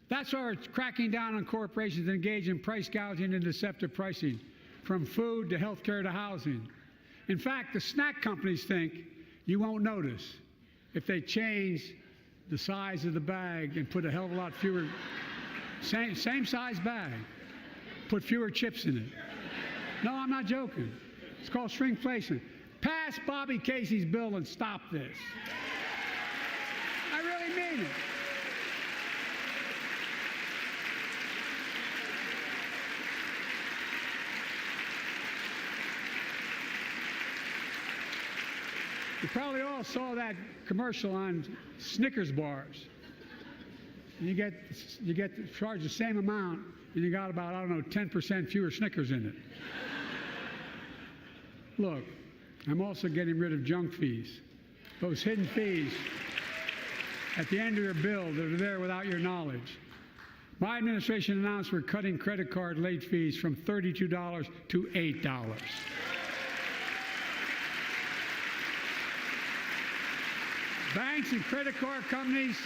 That's why we're cracking down on corporations that engage in price gouging and deceptive pricing, from food to health care to housing. In fact, the snack companies think you won't notice if they change the size of the bag and put a hell of a lot fewer, same size bag, put fewer chips in it. No, I'm not joking. It's called shrinkflation. Pass Bobby Casey's bill and stop this. I mean it. You probably all saw that commercial on Snickers bars. You get charged the same amount, and you got about, I don't know, 10% fewer Snickers in it. Look, I'm also getting rid of junk fees. Those hidden fees at the end of your bill that are there without your knowledge. My administration announced we're cutting credit card late fees from $32 to $8. Banks and credit card companies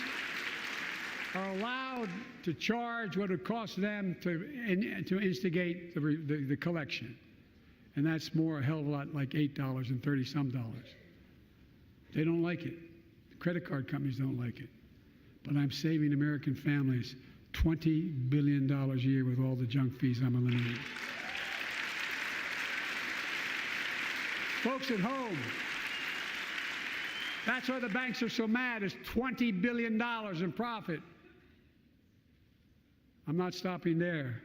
are allowed to charge what it costs them to instigate the collection. And that's more, a hell of a lot, like $8 and 30-some dollars. They don't like it. The credit card companies don't like it. But I'm saving American families $20 billion a year with all the junk fees I'm eliminating. Folks at home, that's why the banks are so mad. It's $20 billion in profit. I'm not stopping there.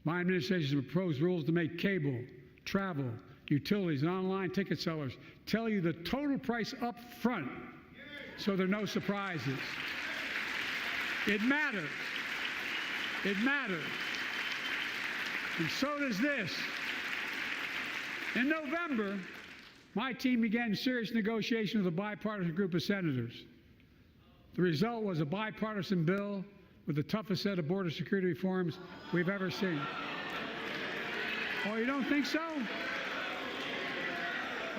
My administration has proposed rules to make cable, travel, utilities, and online ticket sellers tell you the total price up front so there are no surprises. It matters. It matters. And so does this. In November, my team began serious negotiation with a bipartisan group of senators. The result was a bipartisan bill with the toughest set of border security reforms we've ever seen. Oh, you don't think so?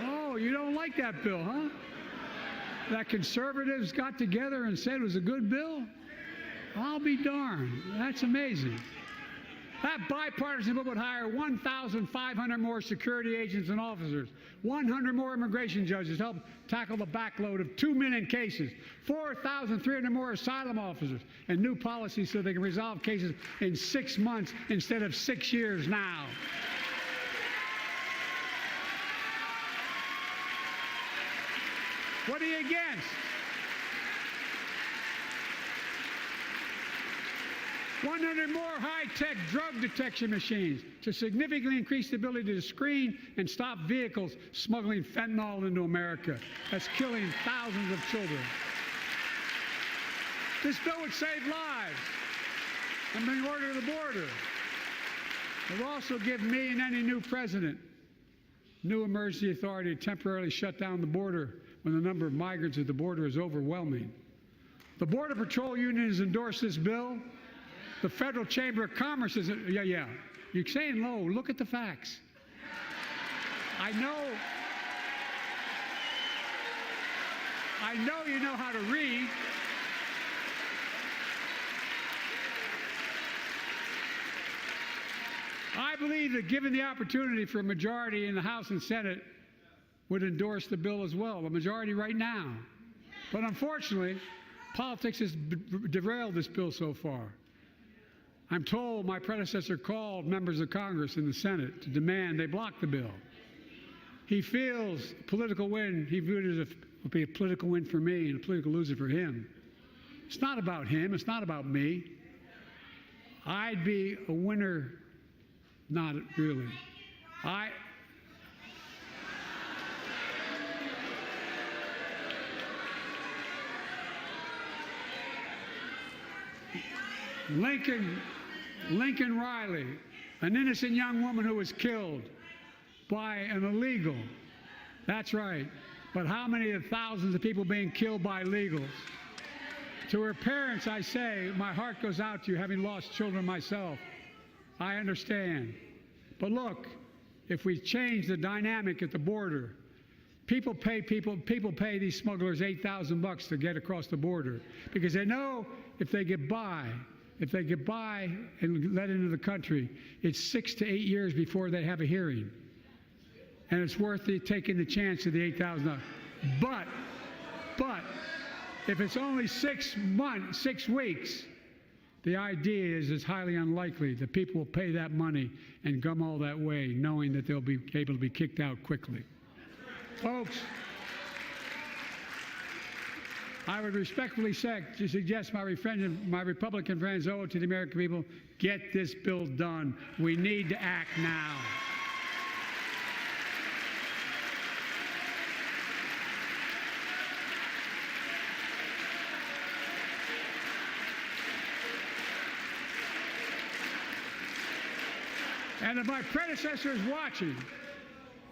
Oh, you don't like that bill, huh? That conservatives got together and said it was a good bill? I'll be darned. That's amazing. That bipartisan bill would hire 1,500 more security agents and officers, 100 more immigration judges to help tackle the backload of 2 million cases, 4,300 more asylum officers, and new policies so they can resolve cases in 6 months instead of 6 years now. What are you against? 100 more high-tech drug detection machines to significantly increase the ability to screen and stop vehicles smuggling fentanyl into America. That's killing thousands of children. This bill would save lives and bring order to the border. It will also give me and any new president new emergency authority to temporarily shut down the border when the number of migrants at the border is overwhelming. The Border Patrol Union has endorsed this bill. The Federal Chamber of Commerce is, yeah. You're saying low. Look at the facts. I know you know how to read. I believe that given the opportunity for a majority in the House and Senate would endorse the bill as well, a majority right now. But unfortunately, politics has derailed this bill so far. I'm told my predecessor called members of Congress in the Senate to demand they block the bill. He feels a political win. He viewed it as would be a political win for me and a political loser for him. It's not about him. It's not about me. I'd be a winner. Not really. Lincoln Riley, an innocent young woman who was killed by an illegal. That's right. But how many of thousands of people being killed by illegals? To her parents, I say, my heart goes out to you, having lost children myself. I understand. But look, if we change the dynamic at the border, people pay these smugglers $8,000 to get across the border because they know if they get by and let into the country, it's 6 to 8 years before they have a hearing. And it's worth taking the chance of the $8,000. But if it's only 6 weeks, the idea is it's highly unlikely that people will pay that money and come all that way knowing that they'll be able to be kicked out quickly. Folks, I would respectfully suggest my Republican friends owe it to the American people, get this bill done. We need to act now. And if my predecessor is watching,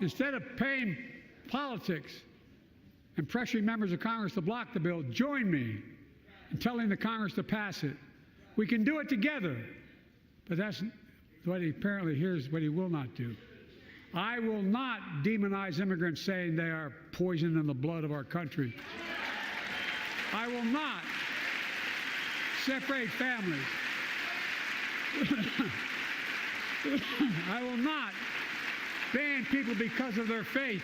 instead of paying politics and pressuring members of Congress to block the bill, join me in telling the Congress to pass it. We can do it together, but that's what here's what he will not do. I will not demonize immigrants saying they are poison in the blood of our country. I will not separate families. I will not ban people because of their faith.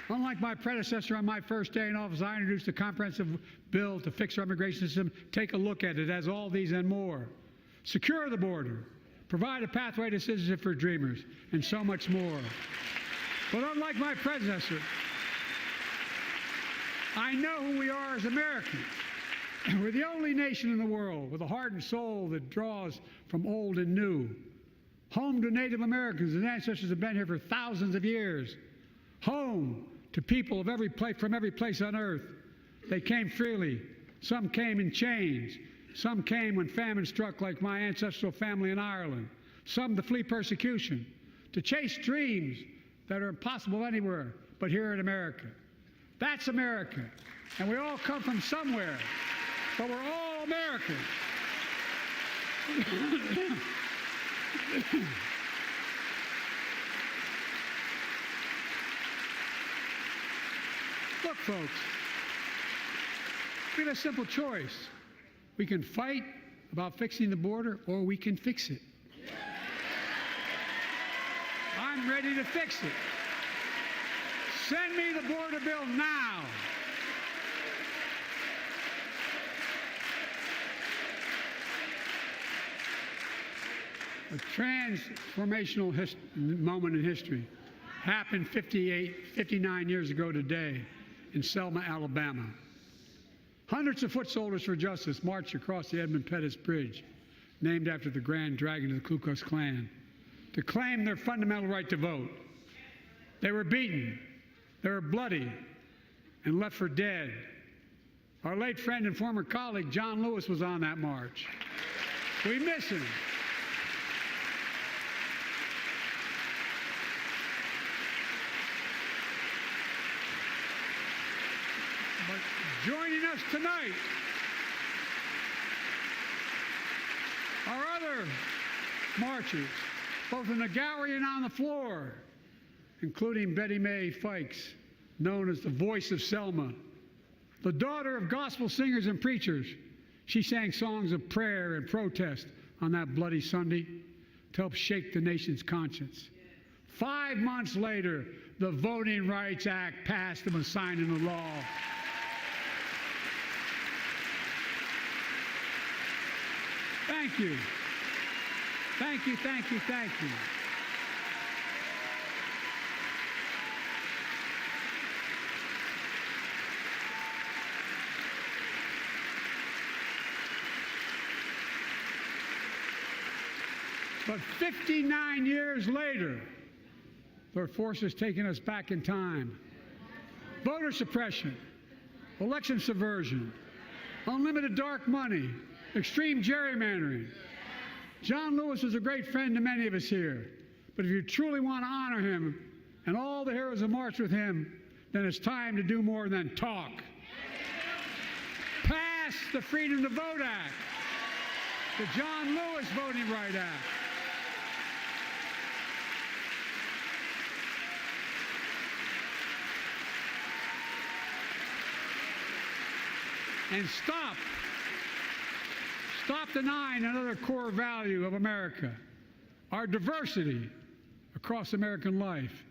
Unlike my predecessor on my first day in office, I introduced a comprehensive bill to fix our immigration system. Take a look at it. It has all these and more. Secure the border. Provide a pathway to citizenship for dreamers, and so much more. But unlike my predecessor, I know who we are as Americans. We're the only nation in the world with a heart and soul that draws from old and new. Home to Native Americans whose ancestors have been here for thousands of years. Home to people of from every place on earth. They came freely. Some came in chains. Some came when famine struck, like my ancestral family in Ireland. Some to flee persecution, to chase dreams that are impossible anywhere but here in America. That's America. And we all come from somewhere, but we're all Americans. Look, folks, we have a simple choice. We can fight about fixing the border, or we can fix it. I'm ready to fix it. Send me the border bill now. A transformational moment in history happened 59 years ago today in Selma, Alabama. Hundreds of foot soldiers for justice marched across the Edmund Pettus Bridge, named after the Grand Dragon of the Ku Klux Klan, to claim their fundamental right to vote. They were beaten, they were bloody, and left for dead. Our late friend and former colleague, John Lewis, was on that march. We miss him. But joining us tonight are other marchers, both in the gallery and on the floor, including Betty Mae Fikes, known as the voice of Selma. The daughter of gospel singers and preachers, she sang songs of prayer and protest on that bloody Sunday to help shake the nation's conscience. 5 months later, the Voting Rights Act passed and was signed into law. Thank you. Thank you, thank you, thank you. But 59 years later, their forces taking us back in time. Voter suppression, election subversion, unlimited dark money, extreme gerrymandering. John Lewis was a great friend to many of us here. But if you truly want to honor him and all the heroes who marched with him, then it's time to do more than talk. Pass the Freedom to Vote Act, the John Lewis Voting Rights Act. And stop denying another core value of America, our diversity across American life.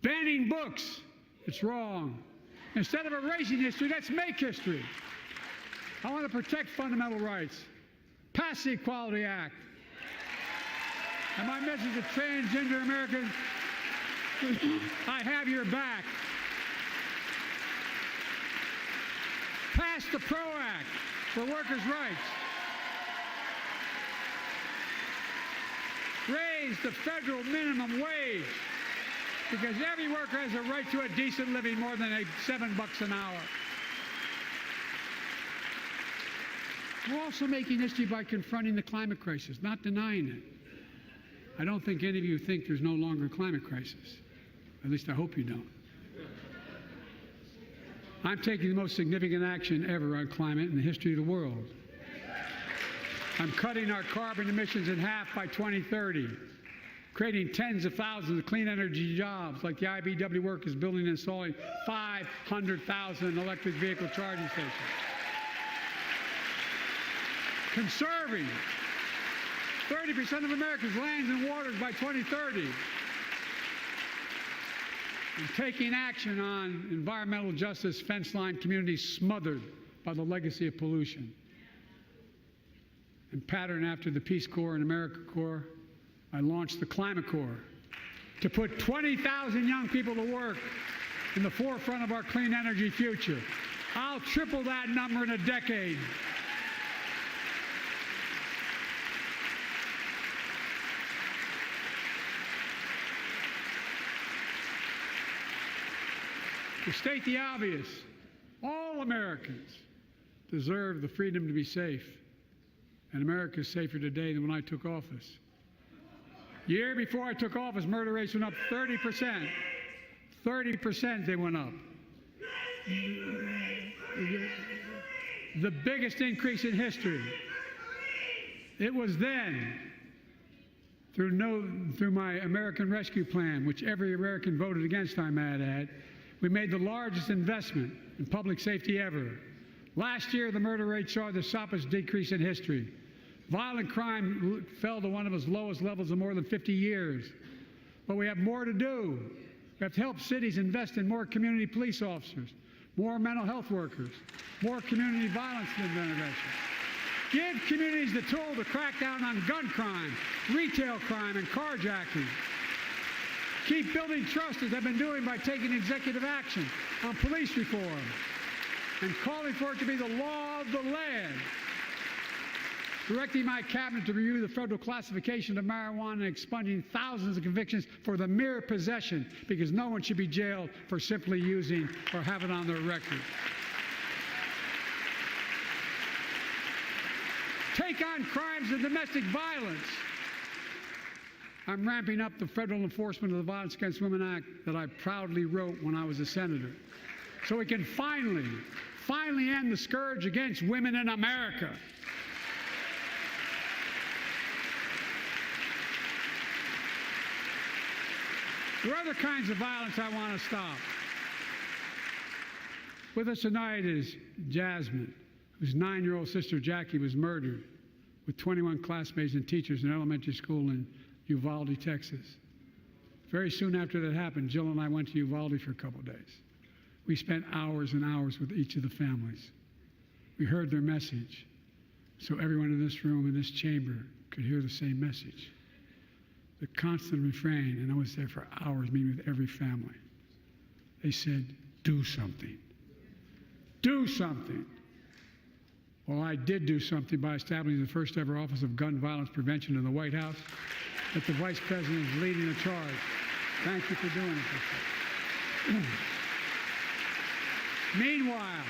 Banning books, it's wrong. Instead of erasing history, let's make history. I want to protect fundamental rights. Pass the Equality Act. And my message to transgender Americans, I have your back. Pass the PRO Act for workers' rights. Raise the federal minimum wage, because every worker has a right to a decent living more than $7 an hour. We're also making history by confronting the climate crisis, not denying it. I don't think any of you think there's no longer a climate crisis. At least I hope you don't. I'm taking the most significant action ever on climate in the history of the world. I'm cutting our carbon emissions in half by 2030, creating tens of thousands of clean energy jobs, like the IBEW work is building and installing 500,000 electric vehicle charging stations. Conserving 30% of America's lands and waters by 2030. And taking action on environmental justice, fence-line communities smothered by the legacy of pollution. And patterned after the Peace Corps and AmeriCorps, I launched the Climate Corps to put 20,000 young people to work in the forefront of our clean energy future. I'll triple that number in a decade. To state the obvious, all Americans deserve the freedom to be safe, and America is safer today than when I took office. The year before I took office, murder rates went up 30%. 30% they went up. The biggest increase in history. It was then, through my American Rescue Plan, which every American voted against, I might add, we made the largest investment in public safety ever. Last year, the murder rate saw the sharpest decrease in history. Violent crime fell to one of its lowest levels in more than 50 years. But we have more to do. We have to help cities invest in more community police officers, more mental health workers, more community violence intervention. Give communities the tool to crack down on gun crime, retail crime, and carjacking. Keep building trust, as I've been doing by taking executive action on police reform and calling for it to be the law of the land. Directing my cabinet to review the federal classification of marijuana and expunging thousands of convictions for the mere possession, because no one should be jailed for simply using or have it on their record. Take on crimes of domestic violence. I'm ramping up the federal enforcement of the Violence Against Women Act that I proudly wrote when I was a senator, so we can finally end the scourge against women in America. There are other kinds of violence I want to stop. With us tonight is Jasmine, whose 9-year-old sister Jackie was murdered with 21 classmates and teachers in an elementary school in Uvalde, Texas. Very soon after that happened, Jill and I went to Uvalde for a couple of days. We spent hours and hours with each of the families. We heard their message, so everyone in this room, in this chamber, could hear the same message. The constant refrain, and I was there for hours meeting with every family. They said, do something. Do something. Well, I did do something by establishing the first ever Office of Gun Violence Prevention in the White House, that the Vice President is leading the charge. Thank you for doing it. Meanwhile,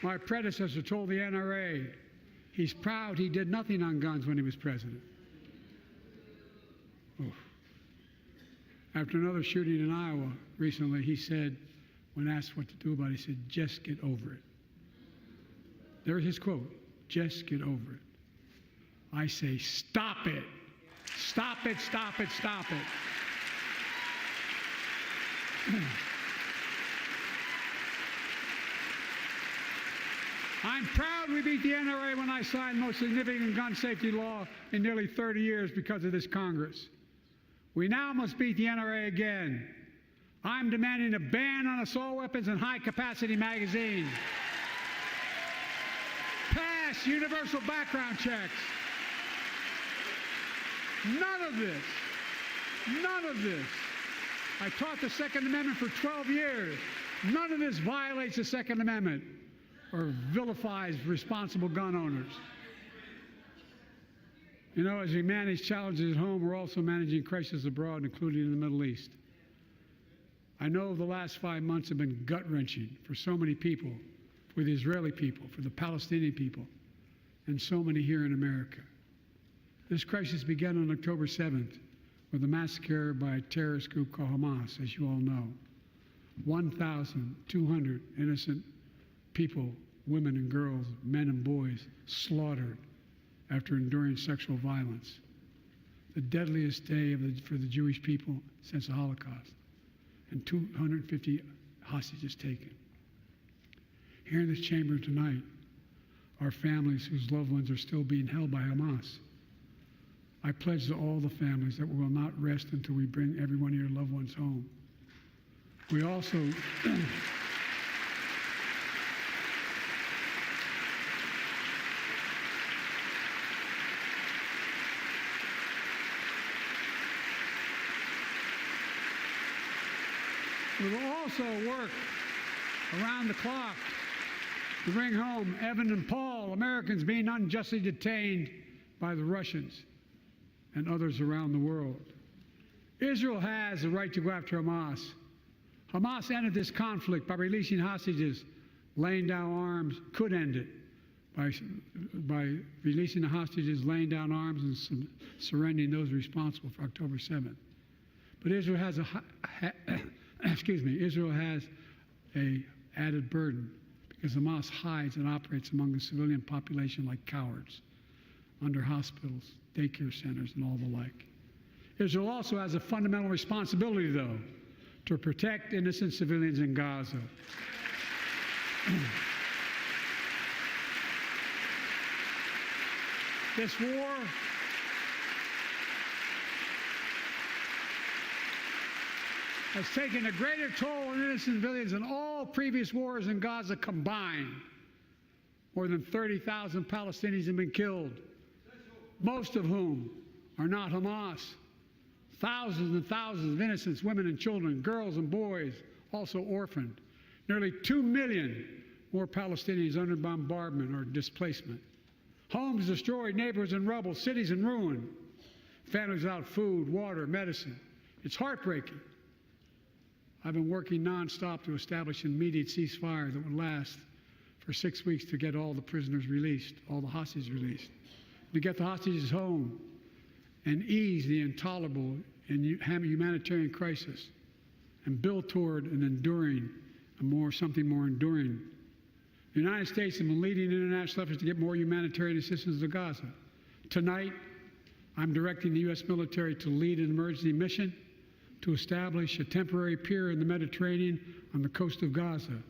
my predecessor told the NRA he's proud he did nothing on guns when he was president. Oof. After another shooting in Iowa recently, he said, when asked what to do about it, he said, just get over it. There's his quote, just get over it. I say, stop it. Stop it, stop it, stop it. I'm proud we beat the NRA when I signed the most significant gun safety law in nearly 30 years because of this Congress. We now must beat the NRA again. I'm demanding a ban on assault weapons and high-capacity magazines. Pass universal background checks. None of this. None of this. I taught the Second Amendment for 12 years. None of this violates the Second Amendment or vilifies responsible gun owners. You know, as we manage challenges at home, we're also managing crises abroad, including in the Middle East. I know the last 5 months have been gut-wrenching for so many people, for the Israeli people, for the Palestinian people, and so many here in America. This crisis began on October 7th with a massacre by a terrorist group called Hamas, as you all know. 1,200 innocent people, women and girls, men and boys, slaughtered after enduring sexual violence. The deadliest day for the Jewish people since the Holocaust. And 250 hostages taken. Here in this chamber tonight are families whose loved ones are still being held by Hamas. I pledge to all the families that we will not rest until we bring every one of your loved ones home. We also we will also work around the clock to bring home Evan and Paul, Americans being unjustly detained by the Russians and others around the world. Israel has the right to go after Hamas. Hamas ended this conflict by releasing hostages, laying down arms, could end it by releasing the hostages, laying down arms, and surrendering those responsible for October 7th. But Israel has Israel has an added burden because Hamas hides and operates among the civilian population like cowards under hospitals, daycare centers, and all the like. Israel also has a fundamental responsibility, though, to protect innocent civilians in Gaza. This war has taken a greater toll on innocent civilians than all previous wars in Gaza combined. More than 30,000 Palestinians have been killed, most of whom are not Hamas. Thousands and thousands of innocents, women and children, girls and boys, also orphaned. Nearly 2 million more Palestinians under bombardment or displacement. Homes destroyed, neighborhoods in rubble, cities in ruin, families without food, water, medicine. It's heartbreaking. I've been working nonstop to establish an immediate ceasefire that would last for 6 weeks to get all the prisoners released, all the hostages released, to get the hostages home and ease the intolerable and humanitarian crisis and build toward an enduring, something more enduring. The United States has been leading international efforts to get more humanitarian assistance to Gaza. Tonight, I'm directing the U.S. military to lead an emergency mission to establish a temporary pier in the Mediterranean on the coast of Gaza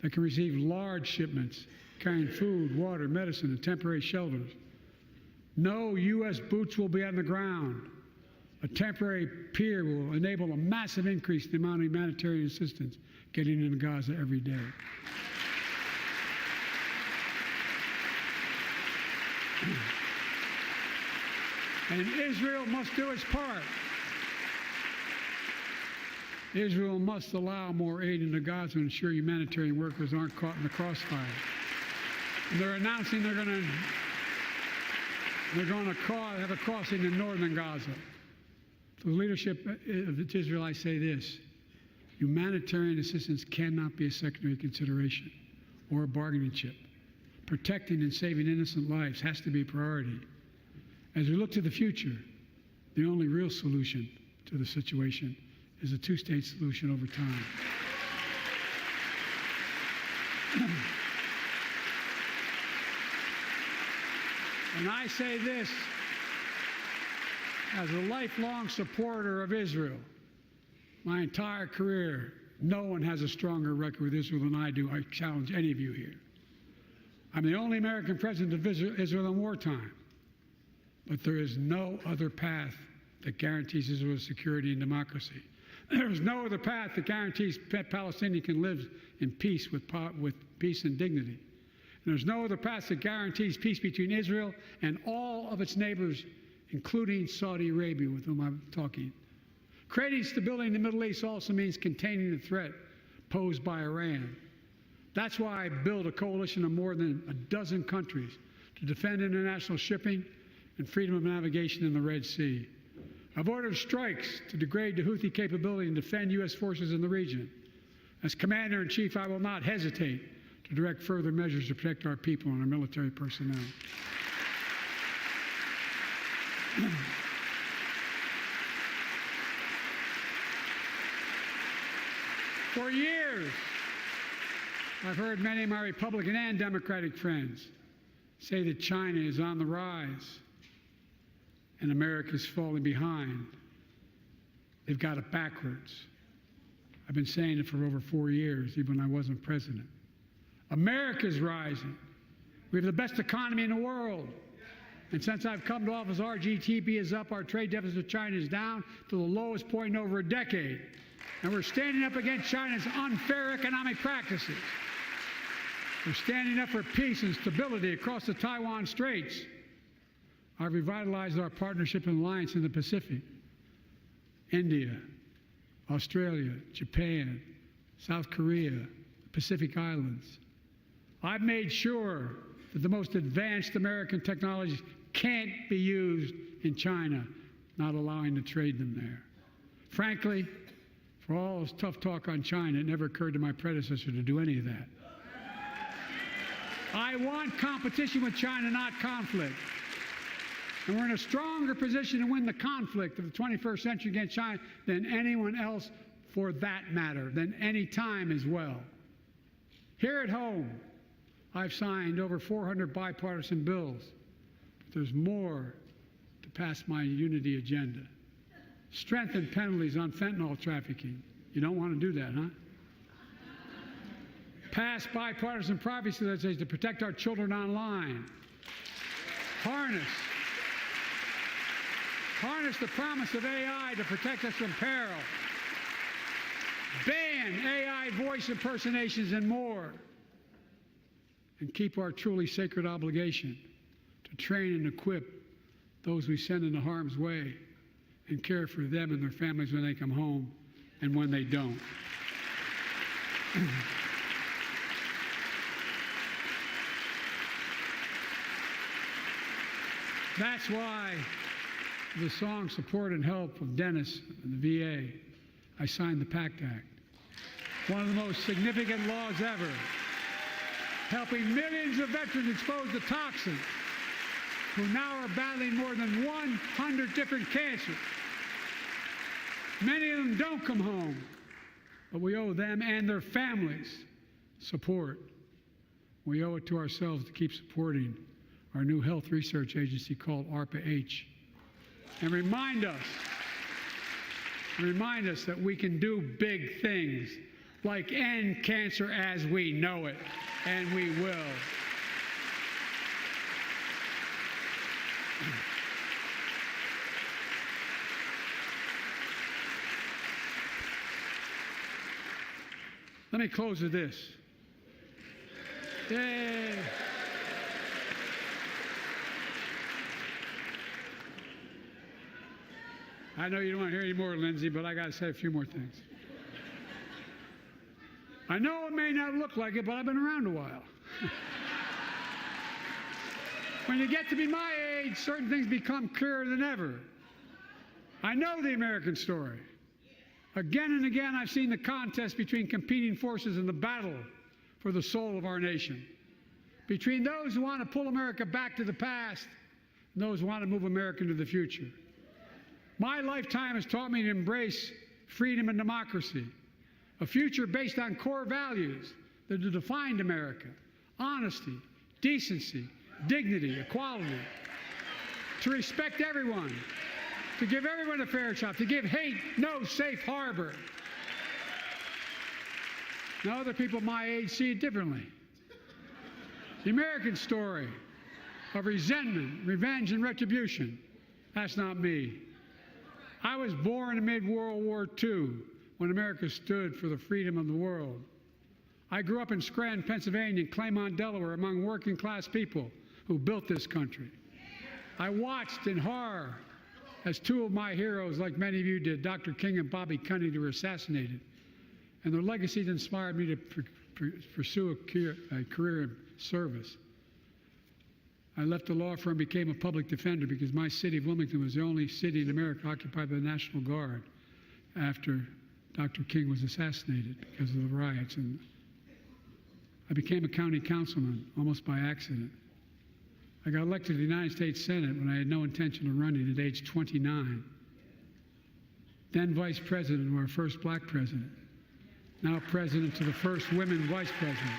that can receive large shipments carrying food, water, medicine, and temporary shelters. No U.S. boots will be on the ground. A temporary pier will enable a massive increase in the amount of humanitarian assistance getting into Gaza every day. And Israel must do its part. Israel must allow more aid into Gaza to ensure humanitarian workers aren't caught in the crossfire. And they're announcing they're going to have a crossing in northern Gaza. To the leadership of Israel, I say this: humanitarian assistance cannot be a secondary consideration or a bargaining chip. Protecting and saving innocent lives has to be a priority. As we look to the future, the only real solution to the situation is a two-state solution over time. And I say this as a lifelong supporter of Israel. My entire career, no one has a stronger record with Israel than I do. I challenge any of you here. I'm the only American president of Israel in wartime. But there is no other path that guarantees Israel's security and democracy. There is no other path that guarantees Palestinians can live in peace with peace and dignity. And there's no other path that guarantees peace between Israel and all of its neighbors including Saudi Arabia, with whom I'm talking. Creating stability in the Middle East also means containing the threat posed by Iran. That's why I built a coalition of more than a dozen countries to defend international shipping and freedom of navigation in the Red Sea. I've ordered strikes to degrade the Houthi capability and defend U.S. forces in the region. As Commander-in-Chief, I will not hesitate to direct further measures to protect our people and our military personnel. For years, I've heard many of my Republican and Democratic friends say that China is on the rise and America's falling behind. They've got it backwards. I've been saying it for over 4 years, even when I wasn't president. America's rising. We have the best economy in the world. And since I've come to office, our GDP is up, our trade deficit with China is down to the lowest point in over a decade. And we're standing up against China's unfair economic practices. We're standing up for peace and stability across the Taiwan Straits. I've revitalized our partnership and alliance in the Pacific. India, Australia, Japan, South Korea, the Pacific Islands. I've made sure that the most advanced American technologies can't be used in China, not allowing to trade them there. Frankly, for all this tough talk on China, it never occurred to my predecessor to do any of that. I want competition with China, not conflict. And we're in a stronger position to win the conflict of the 21st century against China than anyone else, for that matter, than any time as well. Here at home, I've signed over 400 bipartisan bills, but there's more to pass my unity agenda. Strengthen penalties on fentanyl trafficking. You don't want to do that, huh? Pass bipartisan privacy legislation to protect our children online. Harness the promise of AI to protect us from peril. Ban AI voice impersonations and more. And keep our truly sacred obligation to train and equip those we send into harm's way and care for them and their families when they come home and when they don't. That's why the song Support and Help of Dennis and the VA, I signed the PACT Act. One of the most significant laws ever, helping millions of veterans exposed to toxins who now are battling more than 100 different cancers. Many of them don't come home, but we owe them and their families support. We owe it to ourselves to keep supporting our new health research agency called ARPA-H, and remind us that we can do big things like end cancer as we know it, and we will. Let me close with this. Yay! I know you don't want to hear any more, Lindsay, but I got to say a few more things. I know it may not look like it, but I've been around a while. When you get to be my age, certain things become clearer than ever. I know the American story. Again and again, I've seen the contest between competing forces in the battle for the soul of our nation, between those who want to pull America back to the past and those who want to move America into the future. My lifetime has taught me to embrace freedom and democracy, a future based on core values that have defined America: honesty, decency, dignity, equality, to respect everyone, to give everyone a fair shot, to give hate no safe harbor. Now, other people my age see it differently. The American story of resentment, revenge, and retribution, that's not me. I was born amid World War II, when America stood for the freedom of the world. I grew up in Scranton, Pennsylvania, and Claymont, Delaware, among working-class people who built this country. I watched in horror as two of my heroes, like many of you did, Dr. King and Bobby Kennedy, were assassinated. And their legacies inspired me to pursue a career in service. I left the law firm and became a public defender because my city of Wilmington was the only city in America occupied by the National Guard after Dr. King was assassinated because of the riots. And I became a county councilman almost by accident. I got elected to the United States Senate when I had no intention of running at age 29. Then vice president of our first black president. Now president to the first women vice president.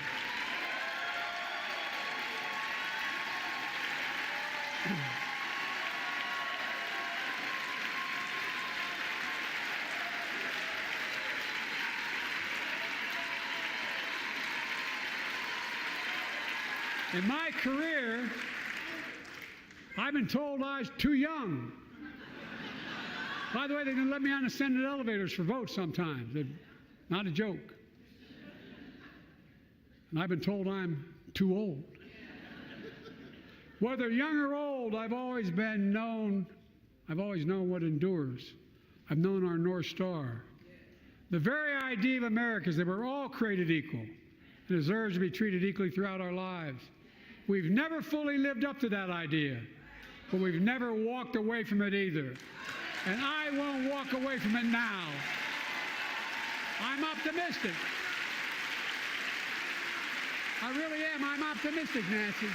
In my career, I've been told I was too young. By the way, they didn't let me on the Senate elevators for votes sometimes. Not a joke. And I've been told I'm too old. Whether young or old, I've always known what endures. I've known our North Star. The very idea of America is that we're all created equal and deserves to be treated equally throughout our lives. We've never fully lived up to that idea, but we've never walked away from it either. And I won't walk away from it now. I'm optimistic. I really am. I'm optimistic, Nancy.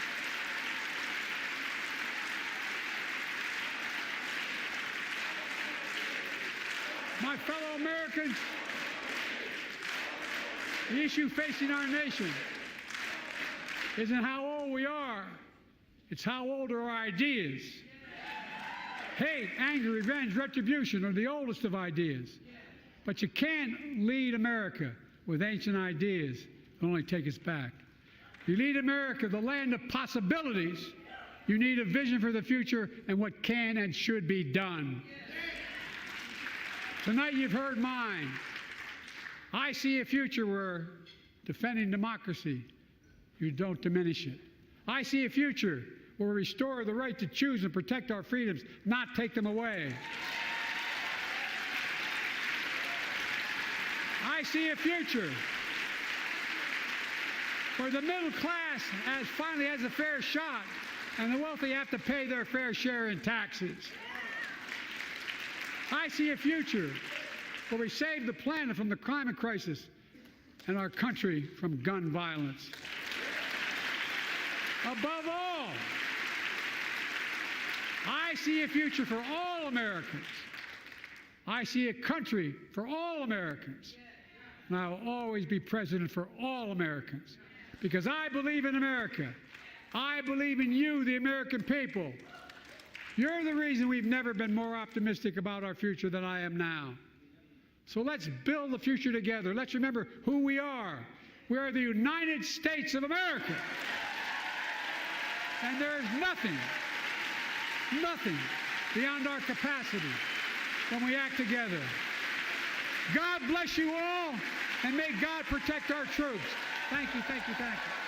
My fellow Americans, the issue facing our nation isn't how old we are, it's how old are our ideas. Hate, anger, revenge, retribution are the oldest of ideas. But you can't lead America with ancient ideas that only take us back. You lead America, the land of possibilities. You need a vision for the future and what can and should be done. Tonight you've heard mine. I see a future where defending democracy, you don't diminish it. I see a future where we restore the right to choose and protect our freedoms, not take them away. I see a future where the middle class finally has a fair shot and the wealthy have to pay their fair share in taxes. I see a future where we save the planet from the climate crisis and our country from gun violence. Above all, I see a future for all Americans. I see a country for all Americans. And I will always be president for all Americans because I believe in America. I believe in you, the American people. You're the reason we've never been more optimistic about our future than I am now. So let's build the future together. Let's remember who we are. We are the United States of America. And there is nothing beyond our capacity when we act together. God bless you all, and may God protect our troops. Thank you, thank you, thank you.